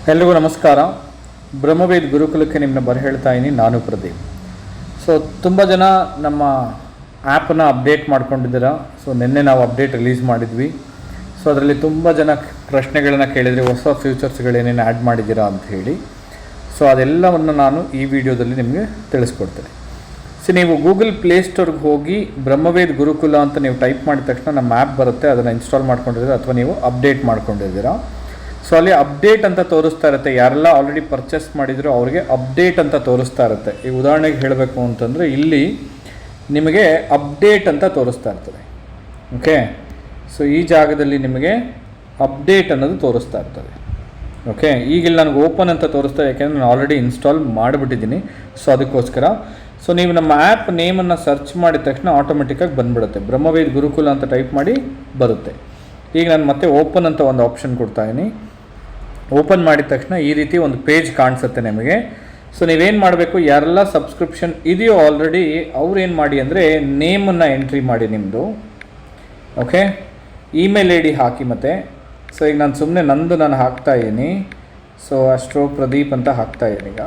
ಎಲ್ರಿಗೂ ನಮಸ್ಕಾರ. ಬ್ರಹ್ಮವೇದ್ ಗುರುಕುಲಕ್ಕೆ ನಿಮ್ಮನ್ನ ಹೇಳ್ತಾ ಇದ್ದೀನಿ. ನಾನು ಪ್ರದೀಪ್. ಸೊ ತುಂಬ ಜನ ನಮ್ಮ ಆ್ಯಪನ್ನು ಅಪ್ಡೇಟ್ ಮಾಡ್ಕೊಂಡಿದ್ದೀರಾ. ಸೊ ನಿನ್ನೆ ನಾವು ಅಪ್ಡೇಟ್ ರಿಲೀಸ್ ಮಾಡಿದ್ವಿ. ಸೊ ಅದರಲ್ಲಿ ತುಂಬ ಜನ ಪ್ರಶ್ನೆಗಳನ್ನು ಕೇಳಿದರೆ ಹೊಸ ಫ್ಯೂಚರ್ಸ್ಗಳೇನೇನು ಆ್ಯಡ್ ಮಾಡಿದ್ದೀರಾ ಅಂತ ಹೇಳಿ. ಸೊ ಅದೆಲ್ಲವನ್ನು ನಾನು ಈ ವಿಡಿಯೋದಲ್ಲಿ ನಿಮಗೆ ತಿಳಿಸ್ಕೊಡ್ತೇನೆ. ಸೊ ನೀವು ಗೂಗಲ್ ಪ್ಲೇಸ್ಟೋರ್ಗೆ ಹೋಗಿ ಬ್ರಹ್ಮವೇದ್ ಗುರುಕುಲ ಅಂತ ನೀವು ಟೈಪ್ ಮಾಡಿದ ತಕ್ಷಣ ನಮ್ಮ ಆ್ಯಪ್ ಬರುತ್ತೆ. ಅದನ್ನು ಇನ್ಸ್ಟಾಲ್ ಮಾಡ್ಕೊಂಡಿದ್ದೀರಾ ಅಥವಾ ನೀವು ಅಪ್ಡೇಟ್ ಮಾಡ್ಕೊಂಡಿದ್ದೀರಾ. ಸೊ ಅಲ್ಲಿ ಅಪ್ಡೇಟ್ ಅಂತ ತೋರಿಸ್ತಾ ಇರುತ್ತೆ. ಯಾರೆಲ್ಲ ಆಲ್ರೆಡಿ ಪರ್ಚೇಸ್ ಮಾಡಿದ್ರು ಅವರಿಗೆ ಅಪ್ಡೇಟ್ ಅಂತ ತೋರಿಸ್ತಾ ಇರುತ್ತೆ. ಈ ಉದಾಹರಣೆಗೆ ಹೇಳಬೇಕು ಅಂತಂದರೆ ಇಲ್ಲಿ ನಿಮಗೆ ಅಪ್ಡೇಟ್ ಅಂತ ತೋರಿಸ್ತಾ ಇರ್ತದೆ. ಓಕೆ, ಸೊ ಈ ಜಾಗದಲ್ಲಿ ನಿಮಗೆ ಅಪ್ಡೇಟ್ ಅನ್ನೋದು ತೋರಿಸ್ತಾ ಇರ್ತದೆ. ಓಕೆ, ಈಗಿಲ್ಲಿ ನನಗೆ ಓಪನ್ ಅಂತ ತೋರಿಸ್ತಾ, ಯಾಕೆಂದರೆ ನಾನು ಆಲ್ರೆಡಿ ಇನ್ಸ್ಟಾಲ್ ಮಾಡಿಬಿಟ್ಟಿದ್ದೀನಿ. ಸೊ ಅದಕ್ಕೋಸ್ಕರ ಸೊ ನೀವು ನಮ್ಮ ಆ್ಯಪ್ ನೇಮನ್ನು ಸರ್ಚ್ ಮಾಡಿದ ತಕ್ಷಣ ಆಟೋಮೆಟಿಕ್ಕಾಗಿ ಬಂದುಬಿಡುತ್ತೆ. ಬ್ರಹ್ಮವೇದ್ ಗುರುಕುಲ ಅಂತ ಟೈಪ್ ಮಾಡಿ ಬರುತ್ತೆ. ಈಗ ನಾನು ಮತ್ತೆ ಓಪನ್ ಅಂತ ಒಂದು ಆಪ್ಷನ್ ಕೊಡ್ತಾಯಿದ್ದೀನಿ. ಓಪನ್ ಮಾಡಿದ ತಕ್ಷಣ ಈ ರೀತಿ ಒಂದು ಪೇಜ್ ಕಾಣಿಸುತ್ತೆ ನಿಮಗೆ. ಸೊ ನೀವೇನು ಮಾಡಬೇಕು, ಯಾರೆಲ್ಲ ಸಬ್ಸ್ಕ್ರಿಪ್ಷನ್ ಇದೆಯೋ ಆಲ್ರೆಡಿ ಅವ್ರೇನು ಮಾಡಿ ಅಂದರೆ ನೇಮನ್ನು ಎಂಟ್ರಿ ಮಾಡಿ ನಿಮ್ಮದು. ಓಕೆ, ಇಮೇಲ್ ಐ ಡಿ ಹಾಕಿ ಮತ್ತೆ. ಸೊ ಈಗ ನಾನು ಸುಮ್ಮನೆ ನಾನು ಹಾಕ್ತಾಯಿದ್ದೀನಿ. ಸೊ ಅಸ್ಟ್ರೋ ಪ್ರದೀಪ್ ಅಂತ ಹಾಕ್ತಾಯಿದ್ದೀನಿ ಈಗ.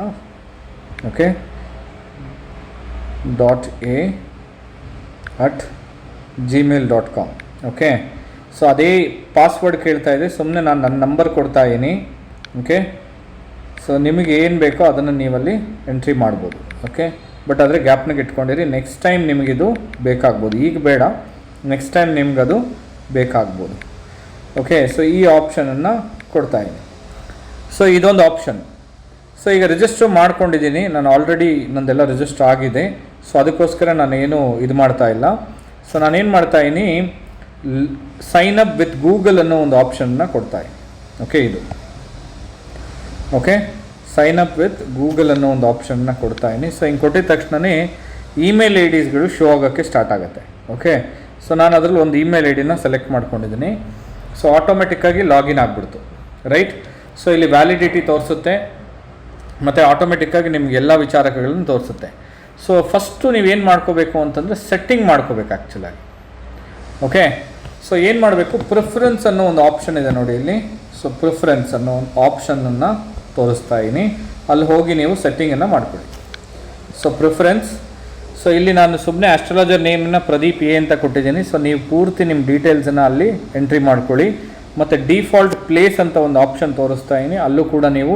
Okay, .a@gmail.com. ಓಕೆ, ಸೊ ಅದೇ ಪಾಸ್ವರ್ಡ್ ಕೇಳ್ತಾ ಇದೆ. ಸುಮ್ಮನೆ ನಾನು ನನ್ನ ನಂಬರ್ ಕೊಡ್ತಾಯಿದ್ದೀನಿ. ಓಕೆ, ಸೊ ನಿಮಗೆ ಏನು ಬೇಕೋ ಅದನ್ನು ನೀವಲ್ಲಿ ಎಂಟ್ರಿ ಮಾಡ್ಬೋದು. ಓಕೆ, ಬಟ್ ಆದರೆ ಗ್ಯಾಪ್ನಾಗ ಇಟ್ಕೊಂಡಿರಿ. ನೆಕ್ಸ್ಟ್ ಟೈಮ್ ನಿಮಗಿದು ಬೇಕಾಗ್ಬೋದು. ಈಗ ಬೇಡ, ನೆಕ್ಸ್ಟ್ ಟೈಮ್ ನಿಮ್ಗದು ಬೇಕಾಗ್ಬೋದು. ಓಕೆ, ಸೊ ಈ ಆಪ್ಷನನ್ನು ಕೊಡ್ತಾಯಿದ್ದೀನಿ. ಸೊ ಇದೊಂದು ಆಪ್ಷನ್. ಸೊ ಈಗ ರಿಜಿಸ್ಟರ್ ಮಾಡ್ಕೊಂಡಿದ್ದೀನಿ ನಾನು ಆಲ್ರೆಡಿ. ನಂದೆಲ್ಲ ರಿಜಿಸ್ಟರ್ ಆಗಿದೆ. ಸೊ ಅದಕ್ಕೋಸ್ಕರ ನಾನೇನು ಇದು ಮಾಡ್ತಾಯಿಲ್ಲ. ಸೊ ನಾನೇನು ಮಾಡ್ತಾಯಿದ್ದೀನಿ, ಸೈನ್ ಅಪ್ ವಿತ್ ಗೂಗಲ್ ಅನ್ನೋ ಒಂದು ಆಪ್ಷನ್ನ ಕೊಡ್ತಾಯಿದ್ದೀನಿ. ಓಕೆ, ಇದು okay, sign up with Google ಅನ್ನೋ ಒಂದು ಆಪ್ಷನ್ನ ಕೊಡ್ತಾಯಿದ್ದೀನಿ. ಸೊ ಹಿಂಗೆ ಕೊಟ್ಟಿದ ತಕ್ಷಣವೇ ಇಮೇಲ್ ಐ ಡಿಸ್ಗಳು ಶೋ ಆಗೋಕ್ಕೆ ಸ್ಟಾರ್ಟ್ ಆಗುತ್ತೆ. ಓಕೆ, ಸೊ ನಾನು ಅದರಲ್ಲಿ ಒಂದು ಇಮೇಲ್ ಐ ಡಿನ ಸೆಲೆಕ್ಟ್ ಮಾಡ್ಕೊಂಡಿದ್ದೀನಿ. ಸೊ ಆಟೋಮೆಟಿಕ್ಕಾಗಿ ಲಾಗಿನ್ ಆಗಿಬಿಡ್ತು. ರೈಟ್, ಸೊ ಇಲ್ಲಿ ವ್ಯಾಲಿಡಿಟಿ ತೋರಿಸುತ್ತೆ ಮತ್ತು ಆಟೋಮೆಟಿಕ್ಕಾಗಿ ನಿಮ್ಗೆ ಎಲ್ಲ ವಿಚಾರಗಳನ್ನು ತೋರಿಸುತ್ತೆ. ಸೊ ಫಸ್ಟು ನೀವೇನು ಮಾಡ್ಕೋಬೇಕು ಅಂತಂದರೆ ಸೆಟ್ಟಿಂಗ್ ಮಾಡ್ಕೋಬೇಕು ಆ್ಯಕ್ಚುಲಾಗಿ. ಓಕೆ, ಸೊ ಏನು ಮಾಡಬೇಕು, ಪ್ರಿಫರೆನ್ಸ್ ಅನ್ನೋ ಒಂದು ಆಪ್ಷನ್ ಇದೆ ನೋಡಿ ಇಲ್ಲಿ. ಸೊ ಪ್ರಿಫರೆನ್ಸ್ ಅನ್ನೋ ಒಂದು ಆಪ್ಷನನ್ನು ತೋರಿಸ್ತಾ ಇದ್ದೀನಿ. ಅಲ್ಲಿ ಹೋಗಿ ನೀವು ಸೆಟ್ಟಿಂಗನ್ನು ಮಾಡ್ಕೊಳ್ಳಿ. So preference. ಸೊ ಇಲ್ಲಿ ನಾನು ಸುಮ್ಮನೆ ಆಸ್ಟ್ರಾಲಜರ್ ನೇಮನ್ನು ಪ್ರದೀಪ್ ಎ ಅಂತ ಕೊಟ್ಟಿದ್ದೀನಿ. ಸೊ ನೀವು ಪೂರ್ತಿ ನಿಮ್ಮ ಡೀಟೇಲ್ಸನ್ನು ಅಲ್ಲಿ ಎಂಟ್ರಿ ಮಾಡ್ಕೊಳ್ಳಿ. ಮತ್ತು ಡಿಫಾಲ್ಟ್ ಪ್ಲೇಸ್ ಅಂತ ಒಂದು ಆಪ್ಷನ್ ತೋರಿಸ್ತಾ ಇದ್ದೀನಿ. ಅಲ್ಲೂ ಕೂಡ ನೀವು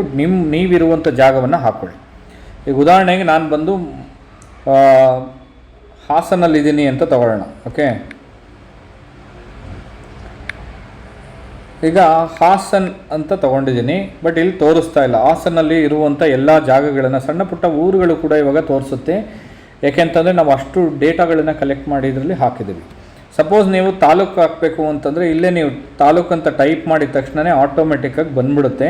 ನೀವಿರುವಂಥ ಜಾಗವನ್ನು ಹಾಕ್ಕೊಳ್ಳಿ. ಈಗ ಉದಾಹರಣೆಗೆ ನಾನು ಬಂದು ಹಾಸನಲ್ಲಿದ್ದೀನಿ ಅಂತ ತಗೊಳ್ಳೋಣ. ಓಕೆ, ಈಗ ಹಾಸನ್ ಅಂತ ತೊಗೊಂಡಿದ್ದೀನಿ. ಬಟ್ ಇಲ್ಲಿ ತೋರಿಸ್ತಾ ಇಲ್ಲ. ಹಾಸನಲ್ಲಿ ಇರುವಂಥ ಎಲ್ಲ ಜಾಗಗಳನ್ನು, ಸಣ್ಣ ಪುಟ್ಟ ಊರುಗಳು ಕೂಡ ಇವಾಗ ತೋರಿಸುತ್ತೆ. ಯಾಕೆಂತಂದರೆ ನಾವು ಅಷ್ಟು ಡೇಟಾಗಳನ್ನು ಕಲೆಕ್ಟ್ ಮಾಡಿ ಇದರಲ್ಲಿ ಹಾಕಿದ್ದೀವಿ. ಸಪೋಸ್ ನೀವು ತಾಲೂಕು ಹಾಕಬೇಕು ಅಂತಂದರೆ ಇಲ್ಲೇ ನೀವು ತಾಲೂಕು ಅಂತ ಟೈಪ್ ಮಾಡಿದ ತಕ್ಷಣವೇ ಆಟೋಮೆಟಿಕ್ಕಾಗಿ ಬಂದ್ಬಿಡುತ್ತೆ.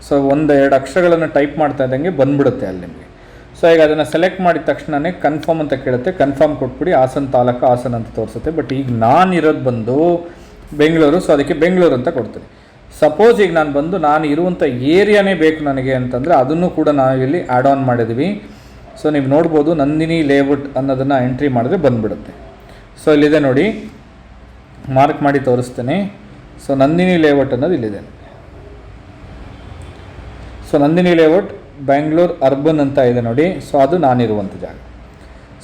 ಸೊ 1-2 ಅಕ್ಷರಗಳನ್ನು ಟೈಪ್ ಮಾಡ್ತಾ ಇದ್ದಂಗೆ ಬಂದ್ಬಿಡುತ್ತೆ ಅಲ್ಲಿ ನಿಮಗೆ. ಸೊ ಈಗ ಅದನ್ನು ಸೆಲೆಕ್ಟ್ ಮಾಡಿದ ತಕ್ಷಣವೇ ಕನ್ಫರ್ಮ್ ಅಂತ ಕೇಳುತ್ತೆ. ಕನ್ಫರ್ಮ್ ಕೊಟ್ಬಿಡಿ. ಹಾಸನ ತಾಲೂಕು ಹಾಸನ ಅಂತ ತೋರಿಸುತ್ತೆ. ಬಟ್ ಈಗ ನಾನಿರೋದು ಬಂದು ಬೆಂಗಳೂರು. ಸೊ ಅದಕ್ಕೆ ಬೆಂಗಳೂರು ಅಂತ ಕೊಡ್ತೀನಿ. ಸಪೋಸ್ ಈಗ ನಾನು ಇರುವಂಥ ಏರಿಯಾನೇ ಬೇಕು ನನಗೆ ಅಂತಂದರೆ ಅದನ್ನು ಕೂಡ ನಾವು ಇಲ್ಲಿ ಆ್ಯಡ್ ಆನ್ ಮಾಡಿದ್ವಿ. ಸೊ ನೀವು ನೋಡ್ಬೋದು, ನಂದಿನಿ ಲೇಔಟ್ ಅನ್ನೋದನ್ನು ಎಂಟ್ರಿ ಮಾಡಿದ್ರೆ ಬಂದುಬಿಡುತ್ತೆ. ಸೊ ಇಲ್ಲಿದೆ ನೋಡಿ, ಮಾರ್ಕ್ ಮಾಡಿ ತೋರಿಸ್ತೇನೆ. ಸೊ ನಂದಿನಿ ಲೇಔಟ್ ಅನ್ನೋದು ಇಲ್ಲಿದೆ. So Nandini layout Bengaluru urban ಅಂತ ಇದೆ ನೋಡಿ. ಸೊ ಅದು ನಾನಿರುವಂಥ ಜಾಗ.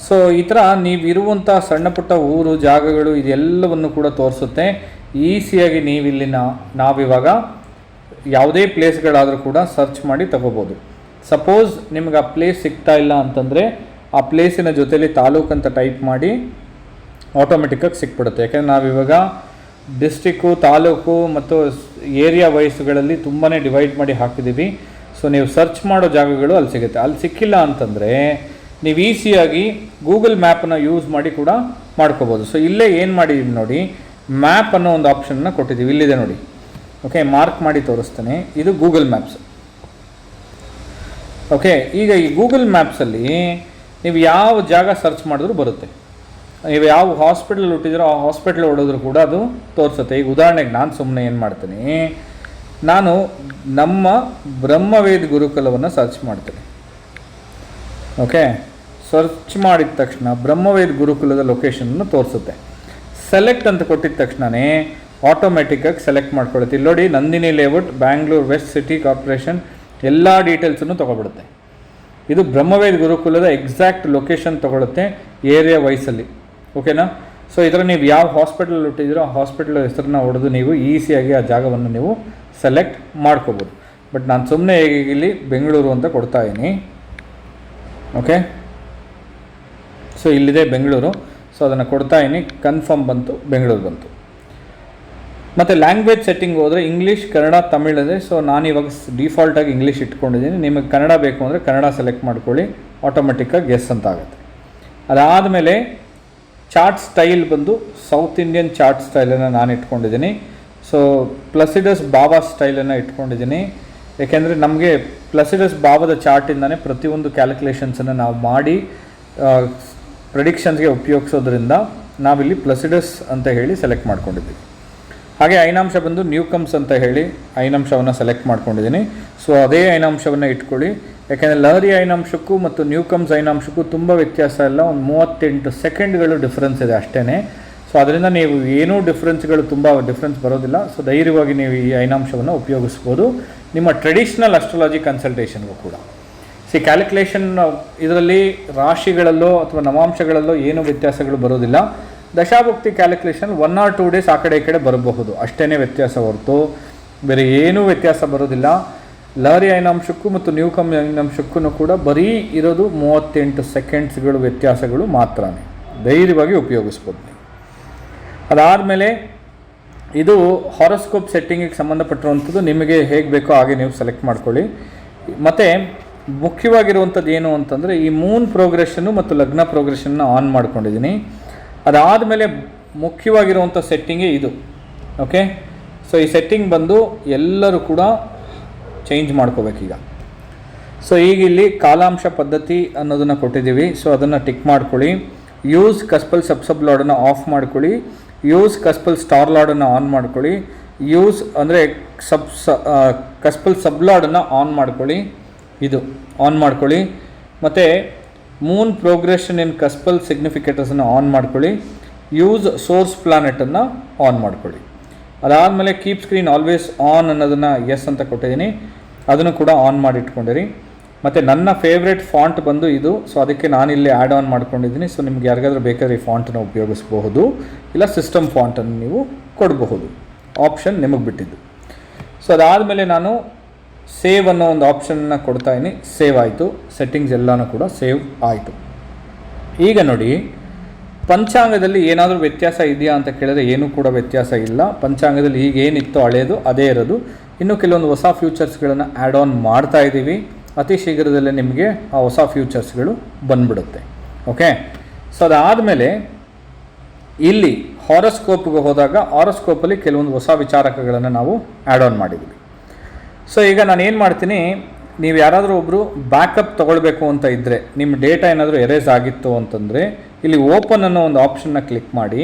ಸೊ ಈ ಥರ ನೀವಿರುವಂಥ ಸಣ್ಣ ಪುಟ್ಟ ಊರು ಜಾಗಗಳು ಇದೆಲ್ಲವನ್ನು ಕೂಡ ತೋರಿಸುತ್ತೆ. ಈಸಿಯಾಗಿ ನಾವಿವಾಗ ಯಾವುದೇ ಪ್ಲೇಸ್ಗಳಾದರೂ ಕೂಡ ಸರ್ಚ್ ಮಾಡಿ ತಗೋಬೋದು. ಸಪೋಸ್ ನಿಮ್ಗೆ ಆ ಪ್ಲೇಸ್ ಸಿಗ್ತಾ ಇಲ್ಲ ಅಂತಂದರೆ ಆ ಪ್ಲೇಸಿನ ಜೊತೆಯಲ್ಲಿ ತಾಲೂಕು ಅಂತ ಟೈಪ್ ಮಾಡಿ ಆಟೋಮೆಟಿಕ್ಕಾಗಿ ಸಿಕ್ಬಿಡುತ್ತೆ. ಯಾಕೆಂದರೆ ನಾವಿವಾಗ ಡಿಸ್ಟ್ರಿಕ್ಕು, ತಾಲೂಕು ಮತ್ತು ಏರಿಯಾ ವೈಸ್ಗಳಲ್ಲಿ ತುಂಬಾ ಡಿವೈಡ್ ಮಾಡಿ ಹಾಕಿದ್ದೀವಿ. ಸೊ ನೀವು ಸರ್ಚ್ ಮಾಡೋ ಜಾಗಗಳು ಅಲ್ಲಿ ಸಿಗುತ್ತೆ. ಅಲ್ಲಿ ಸಿಕ್ಕಿಲ್ಲ ಅಂತಂದರೆ ನೀವು ಈಸಿಯಾಗಿ ಗೂಗಲ್ ಮ್ಯಾಪನ್ನು ಯೂಸ್ ಮಾಡಿ ಕೂಡ ಮಾಡ್ಕೋಬೋದು. ಸೊ ಇಲ್ಲೇ ಏನು ಮಾಡಿದ್ದೀವಿ ನೋಡಿ, ಮ್ಯಾಪ್ ಅನ್ನೋ ಒಂದು ಆಪ್ಷನ್ನ ಕೊಟ್ಟಿದ್ದೀವಿ. ಇಲ್ಲಿದೆ ನೋಡಿ. ಓಕೆ, ಮಾರ್ಕ್ ಮಾಡಿ ತೋರಿಸ್ತೇನೆ. ಇದು ಗೂಗಲ್ ಮ್ಯಾಪ್ಸ್. ಓಕೆ, ಈಗ ಈ ಗೂಗಲ್ ಮ್ಯಾಪ್ಸಲ್ಲಿ ನೀವು ಯಾವ ಜಾಗ ಸರ್ಚ್ ಮಾಡಿದ್ರೂ ಬರುತ್ತೆ. ನೀವು ಯಾವ ಹಾಸ್ಪಿಟಲ್ ಹುಟ್ಟಿದ್ರೋ ಆ ಹಾಸ್ಪಿಟ್ಲ್ ಹೊಡೋದ್ರೂ ಕೂಡ ಅದು ತೋರಿಸುತ್ತೆ. ಈಗ ಉದಾಹರಣೆಗೆ ನಾನು ಸುಮ್ಮನೆ ಏನು ಮಾಡ್ತೀನಿ, ನಾನು ನಮ್ಮ ಬ್ರಹ್ಮವೇದ್ ಗುರುಕುಲವನ್ನು ಸರ್ಚ್ ಮಾಡ್ತೀನಿ. ಓಕೆ, ಸರ್ಚ್ ಮಾಡಿದ ತಕ್ಷಣ ಬ್ರಹ್ಮವೇದ್ ಗುರುಕುಲದ ಲೊಕೇಶನನ್ನು ತೋರಿಸುತ್ತೆ. ಸೆಲೆಕ್ಟ್ ಅಂತ ಕೊಟ್ಟಿದ ತಕ್ಷಣವೇ ಆಟೋಮೆಟಿಕ್ಕಾಗಿ ಸೆಲೆಕ್ಟ್ ಮಾಡ್ಕೊಳ್ಳುತ್ತೆ. ಇಲ್ಲಿ ನೋಡಿ, Nandini layout, Bangalore west city corporation ಎಲ್ಲ ಡೀಟೇಲ್ಸನ್ನು ತೊಗೊಬಿಡುತ್ತೆ. ಇದು ಬ್ರಹ್ಮವೇದ ಗುರುಕುಲದ ಎಕ್ಸಾಕ್ಟ್ ಲೊಕೇಶನ್ ತೊಗೊಳುತ್ತೆ ಏರಿಯಾ ವೈಸಲ್ಲಿ. ಓಕೆನಾ? ಸೊ ಇದರ ನೀವು ಯಾವ ಹಾಸ್ಪಿಟಲ್ ಹುಟ್ಟಿದ್ದೀರೋ ಆ ಹಾಸ್ಪಿಟಲ್ ಹೆಸರನ್ನ ಹೊಡೆದು ನೀವು ಈಸಿಯಾಗಿ ಆ ಜಾಗವನ್ನು ನೀವು ಸೆಲೆಕ್ಟ್ ಮಾಡ್ಕೋಬೋದು. ಬಟ್ ನಾನು ಸುಮ್ಮನೆ ಇಲ್ಲಿ ಬೆಂಗಳೂರು ಅಂತ ಕೊಡ್ತಾ ಇದ್ದೀನಿ. ಓಕೆ, ಸೊ ಇಲ್ಲಿದೆ ಬೆಂಗಳೂರು. ಸೊ ಅದನ್ನು ಕೊಡ್ತಾ ಇದ್ದೀನಿ, ಕನ್ಫರ್ಮ್ ಬಂತು, ಬೆಂಗಳೂರು ಬಂತು. ಮತ್ತು ಲ್ಯಾಂಗ್ವೇಜ್ ಸೆಟ್ಟಿಂಗ್ ಹೋದರೆ ಇಂಗ್ಲೀಷ್, ಕನ್ನಡ, ತಮಿಳ್ ಇದೆ. ಸೊ ನಾನಿವಾಗ ಡಿಫಾಲ್ಟಾಗಿ ಇಂಗ್ಲೀಷ್ ಇಟ್ಕೊಂಡಿದ್ದೀನಿ. ನಿಮಗೆ ಕನ್ನಡ ಬೇಕು ಅಂದರೆ ಕನ್ನಡ ಸೆಲೆಕ್ಟ್ ಮಾಡ್ಕೊಳ್ಳಿ, ಆಟೋಮೆಟಿಕ್ಕಾಗಿ ಎಸ್ ಅಂತ ಆಗುತ್ತೆ. ಅದಾದಮೇಲೆ ಚಾರ್ಟ್ ಸ್ಟೈಲ್ ಬಂದು ಸೌತ್ ಇಂಡಿಯನ್ ಚಾರ್ಟ್ ಸ್ಟೈಲನ್ನು ನಾನು ಇಟ್ಕೊಂಡಿದ್ದೀನಿ. ಸೊ ಪ್ಲಸಿಡಸ್ ಬಾಬಾ ಸ್ಟೈಲನ್ನು ಇಟ್ಕೊಂಡಿದ್ದೀನಿ. ಏಕೆಂದರೆ ನಮಗೆ ಪ್ಲಸಿಡಸ್ ಬಾಬಾದ ಚಾರ್ಟಿಂದನೇ ಪ್ರತಿಯೊಂದು ಕ್ಯಾಲ್ಕುಲೇಷನ್ಸನ್ನು ನಾವು ಮಾಡಿ ಪ್ರೆಡಿಕ್ಷನ್ಸ್ಗೆ ಉಪಯೋಗಿಸೋದ್ರಿಂದ ನಾವಿಲ್ಲಿ ಪ್ಲಸಿಡಸ್ ಅಂತ ಹೇಳಿ ಸೆಲೆಕ್ಟ್ ಮಾಡ್ಕೊಂಡಿದ್ದೀವಿ. ಹಾಗೆ ಐನಾಂಶ ಬಂದು ನ್ಯೂಕಮ್ಸ್ ಅಂತ ಹೇಳಿ ಐನಾಂಶವನ್ನು ಸೆಲೆಕ್ಟ್ ಮಾಡ್ಕೊಂಡಿದ್ದೀನಿ. ಸೊ ಅದೇ ಐನಾಂಶವನ್ನು ಇಟ್ಕೊಳ್ಳಿ. ಯಾಕೆಂದರೆ ಲಹರಿ ಐನಾಂಶಕ್ಕೂ ಮತ್ತು ನ್ಯೂಕಮ್ಸ್ ಐನಾಂಶಕ್ಕೂ ತುಂಬ ವ್ಯತ್ಯಾಸ ಇಲ್ಲ, ಒಂದು 38 ಸೆಕೆಂಡ್ಗಳು ಡಿಫ್ರೆನ್ಸ್ ಇದೆ ಅಷ್ಟೇ. ಸೊ ಅದರಿಂದ ನೀವು ಏನೂ ತುಂಬ ಡಿಫ್ರೆನ್ಸ್ ಬರೋದಿಲ್ಲ. ಸೊ ಧೈರ್ಯವಾಗಿ ನೀವು ಈ ಐನಾಂಶವನ್ನು ಉಪಯೋಗಿಸ್ಬೋದು ನಿಮ್ಮ ಟ್ರೆಡಿಷ್ನಲ್ ಅಸ್ಟ್ರಾಲಜಿ ಕನ್ಸಲ್ಟೇಷನ್ಗೂ ಕೂಡ. ಕ್ಯಾಲ್ಕುಲೇಷನ್ ಇದರಲ್ಲಿ ರಾಶಿಗಳಲ್ಲೋ ಅಥವಾ ನವಾಂಶಗಳಲ್ಲೋ ಏನೂ ವ್ಯತ್ಯಾಸಗಳು ಬರೋದಿಲ್ಲ. ದಶಾಭುಕ್ತಿ ಕ್ಯಾಲ್ಕುಲೇಷನ್ 1 or 2 ಡೇಸ್ ಆ ಕಡೆ ಈ ಕಡೆ ಬರಬಹುದು, ಅಷ್ಟೇ ವ್ಯತ್ಯಾಸ ಹೊರತು ಬೇರೆ ಏನೂ ವ್ಯತ್ಯಾಸ ಬರೋದಿಲ್ಲ. ಲಹರಿ ಐನಾಂಶಕ್ಕೂ ಮತ್ತು ನ್ಯೂಕಮ್ ಐನಾಂಶಕ್ಕೂ ಕೂಡ ಬರೀ ಇರೋದು 38 ಸೆಕೆಂಡ್ಸ್ಗಳು ವ್ಯತ್ಯಾಸಗಳು ಮಾತ್ರ. ಧೈರ್ಯವಾಗಿ ಉಪಯೋಗಿಸ್ಬೋದು. ಅದಾದಮೇಲೆ ಇದು ಹಾರೋಸ್ಕೋಪ್ ಸೆಟ್ಟಿಂಗಿಗೆ ಸಂಬಂಧಪಟ್ಟಿರುವಂಥದ್ದು. ನಿಮಗೆ ಹೇಗೆ ಬೇಕೋ ಹಾಗೆ ನೀವು ಸೆಲೆಕ್ಟ್ ಮಾಡ್ಕೊಳ್ಳಿ. ಮತ್ತು ಮುಖ್ಯವಾಗಿರುವಂಥದ್ದು ಏನು ಅಂತಂದರೆ ಈ ಮೂನ್ ಪ್ರೋಗ್ರೆಷನ್ನು ಮತ್ತು ಲಗ್ನ ಪ್ರೋಗ್ರೆಷನ್ನ ಆನ್ ಮಾಡ್ಕೊಂಡಿದ್ದೀನಿ. ಅದಾದಮೇಲೆ ಮುಖ್ಯವಾಗಿರುವಂಥ ಸೆಟ್ಟಿಂಗೇ ಇದು. ಓಕೆ, ಸೊ ಈ ಸೆಟ್ಟಿಂಗ್ ಬಂದು ಎಲ್ಲರೂ ಕೂಡ ಚೇಂಜ್ ಮಾಡ್ಕೋಬೇಕೀಗ. ಸೊ ಈಗ ಇಲ್ಲಿ ಕಾಲಾಂಶ ಪದ್ಧತಿ ಅನ್ನೋದನ್ನು ಕೊಟ್ಟಿದ್ದೀವಿ. ಸೊ ಅದನ್ನು ಟಿಕ್ ಮಾಡ್ಕೊಳ್ಳಿ. ಯೂಸ್ ಕಸ್ಪಲ್ ಸಬ್ ಲಾರ್ಡನ್ನು ಆಫ್ ಮಾಡ್ಕೊಳ್ಳಿ. ಯೂಸ್ ಕಸ್ಪಲ್ ಸ್ಟಾರ್ ಲಾರ್ಡನ್ನು ಆನ್ ಮಾಡ್ಕೊಳ್ಳಿ. ಯೂಸ್ ಅಂದರೆ ಕಸ್ಪಲ್ ಸಬ್ ಲಾರ್ಡನ್ನು ಆನ್ ಮಾಡ್ಕೊಳ್ಳಿ. ಇದು ಆನ್ ಮಾಡ್ಕೊಳ್ಳಿ. ಮತ್ತು ಮೂನ್ ಪ್ರೋಗ್ರೆಷನ್ ಇನ್ ಕಸ್ಪಲ್ ಸಿಗ್ನಿಫಿಕೇಟರ್ಸನ್ನು ಆನ್ ಮಾಡ್ಕೊಳ್ಳಿ. ಯೂಸ್ ಸೋರ್ಸ್ ಪ್ಲಾನೆಟನ್ನು ಆನ್ ಮಾಡ್ಕೊಳ್ಳಿ. ಅದಾದಮೇಲೆ ಕೀಪ್ ಸ್ಕ್ರೀನ್ ಆಲ್ವೇಸ್ ಆನ್ ಅನ್ನೋದನ್ನು ಎಸ್ ಅಂತ ಕೊಟ್ಟಿದ್ದೀನಿ, ಅದನ್ನು ಕೂಡ ಆನ್ ಮಾಡಿ ಇಟ್ಕೊಂಡಿರಿ. ಮತ್ತು ನನ್ನ ಫೇವ್ರೆಟ್ ಫಾಂಟ್ ಬಂದು ಇದು. ಸೊ ಅದಕ್ಕೆ ನಾನಿಲ್ಲಿ ಆ್ಯಡ್ ಆನ್ ಮಾಡ್ಕೊಂಡಿದ್ದೀನಿ. ಸೊ ನಿಮ್ಗೆ ಯಾರಿಗಾದ್ರೂ ಬೇಕಾದ್ರೆ ಈ ಫಾಂಟನ್ನು ಉಪಯೋಗಿಸ್ಬಹುದು, ಇಲ್ಲ ಸಿಸ್ಟಮ್ ಫಾಂಟನ್ನು ನೀವು ಕೊಡಬಹುದು. ಆಪ್ಷನ್ ನಿಮಗೆ ಬಿಟ್ಟಿದ್ದು. ಸೊ ಅದಾದಮೇಲೆ ನಾನು ಸೇವ್ ಅನ್ನೋ ಒಂದು ಆಪ್ಷನ್ನ ಕೊಡ್ತಾಯಿದ್ದೀನಿ. ಸೇವ್ ಆಯಿತು, ಸೆಟ್ಟಿಂಗ್ಸ್ ಎಲ್ಲನೂ ಕೂಡ ಸೇವ್ ಆಯಿತು. ಈಗ ನೋಡಿ, ಪಂಚಾಂಗದಲ್ಲಿ ಏನಾದರೂ ವ್ಯತ್ಯಾಸ ಇದೆಯಾ ಅಂತ ಕೇಳಿದ್ರೆ ಏನೂ ಕೂಡ ವ್ಯತ್ಯಾಸ ಇಲ್ಲ. ಪಂಚಾಂಗದಲ್ಲಿ ಈಗ ಏನಿತ್ತು ಹಳೆಯದು ಅದೇ ಇರೋದು. ಇನ್ನೂ ಕೆಲವೊಂದು ಹೊಸ ಫ್ಯೂಚರ್ಸ್ಗಳನ್ನು ಆ್ಯಡ್ ಆನ್ ಮಾಡ್ತಾ ಇದ್ದೀವಿ. ಅತಿ ಶೀಘ್ರದಲ್ಲೇ ನಿಮಗೆ ಆ ಹೊಸ ಫ್ಯೂಚರ್ಸ್ಗಳು ಬಂದ್ಬಿಡುತ್ತೆ. ಓಕೆ, ಸೊ ಅದಾದಮೇಲೆ ಇಲ್ಲಿ ಹಾರೋಸ್ಕೋಪ್ಗೆ ಹೋದಾಗ ಹಾರೋಸ್ಕೋಪಲ್ಲಿ ಕೆಲವೊಂದು ಹೊಸ ವಿಚಾರಕಗಳನ್ನು ನಾವು ಆ್ಯಡ್ ಆನ್ ಮಾಡಿದ್ದೀವಿ. ಸೊ ಈಗ ನಾನು ಏನು ಮಾಡ್ತೀನಿ, ನೀವು ಯಾರಾದರೂ ಒಬ್ಬರು ಬ್ಯಾಕಪ್ ತೊಗೊಳ್ಬೇಕು ಅಂತ ಇದ್ದರೆ, ನಿಮ್ಮ ಡೇಟಾ ಏನಾದರೂ ಎರೇಸ್ ಆಗಿತ್ತು ಅಂತಂದರೆ ಇಲ್ಲಿ ಓಪನ್ ಅನ್ನೋ ಒಂದು ಆಪ್ಷನ್ನ ಕ್ಲಿಕ್ ಮಾಡಿ.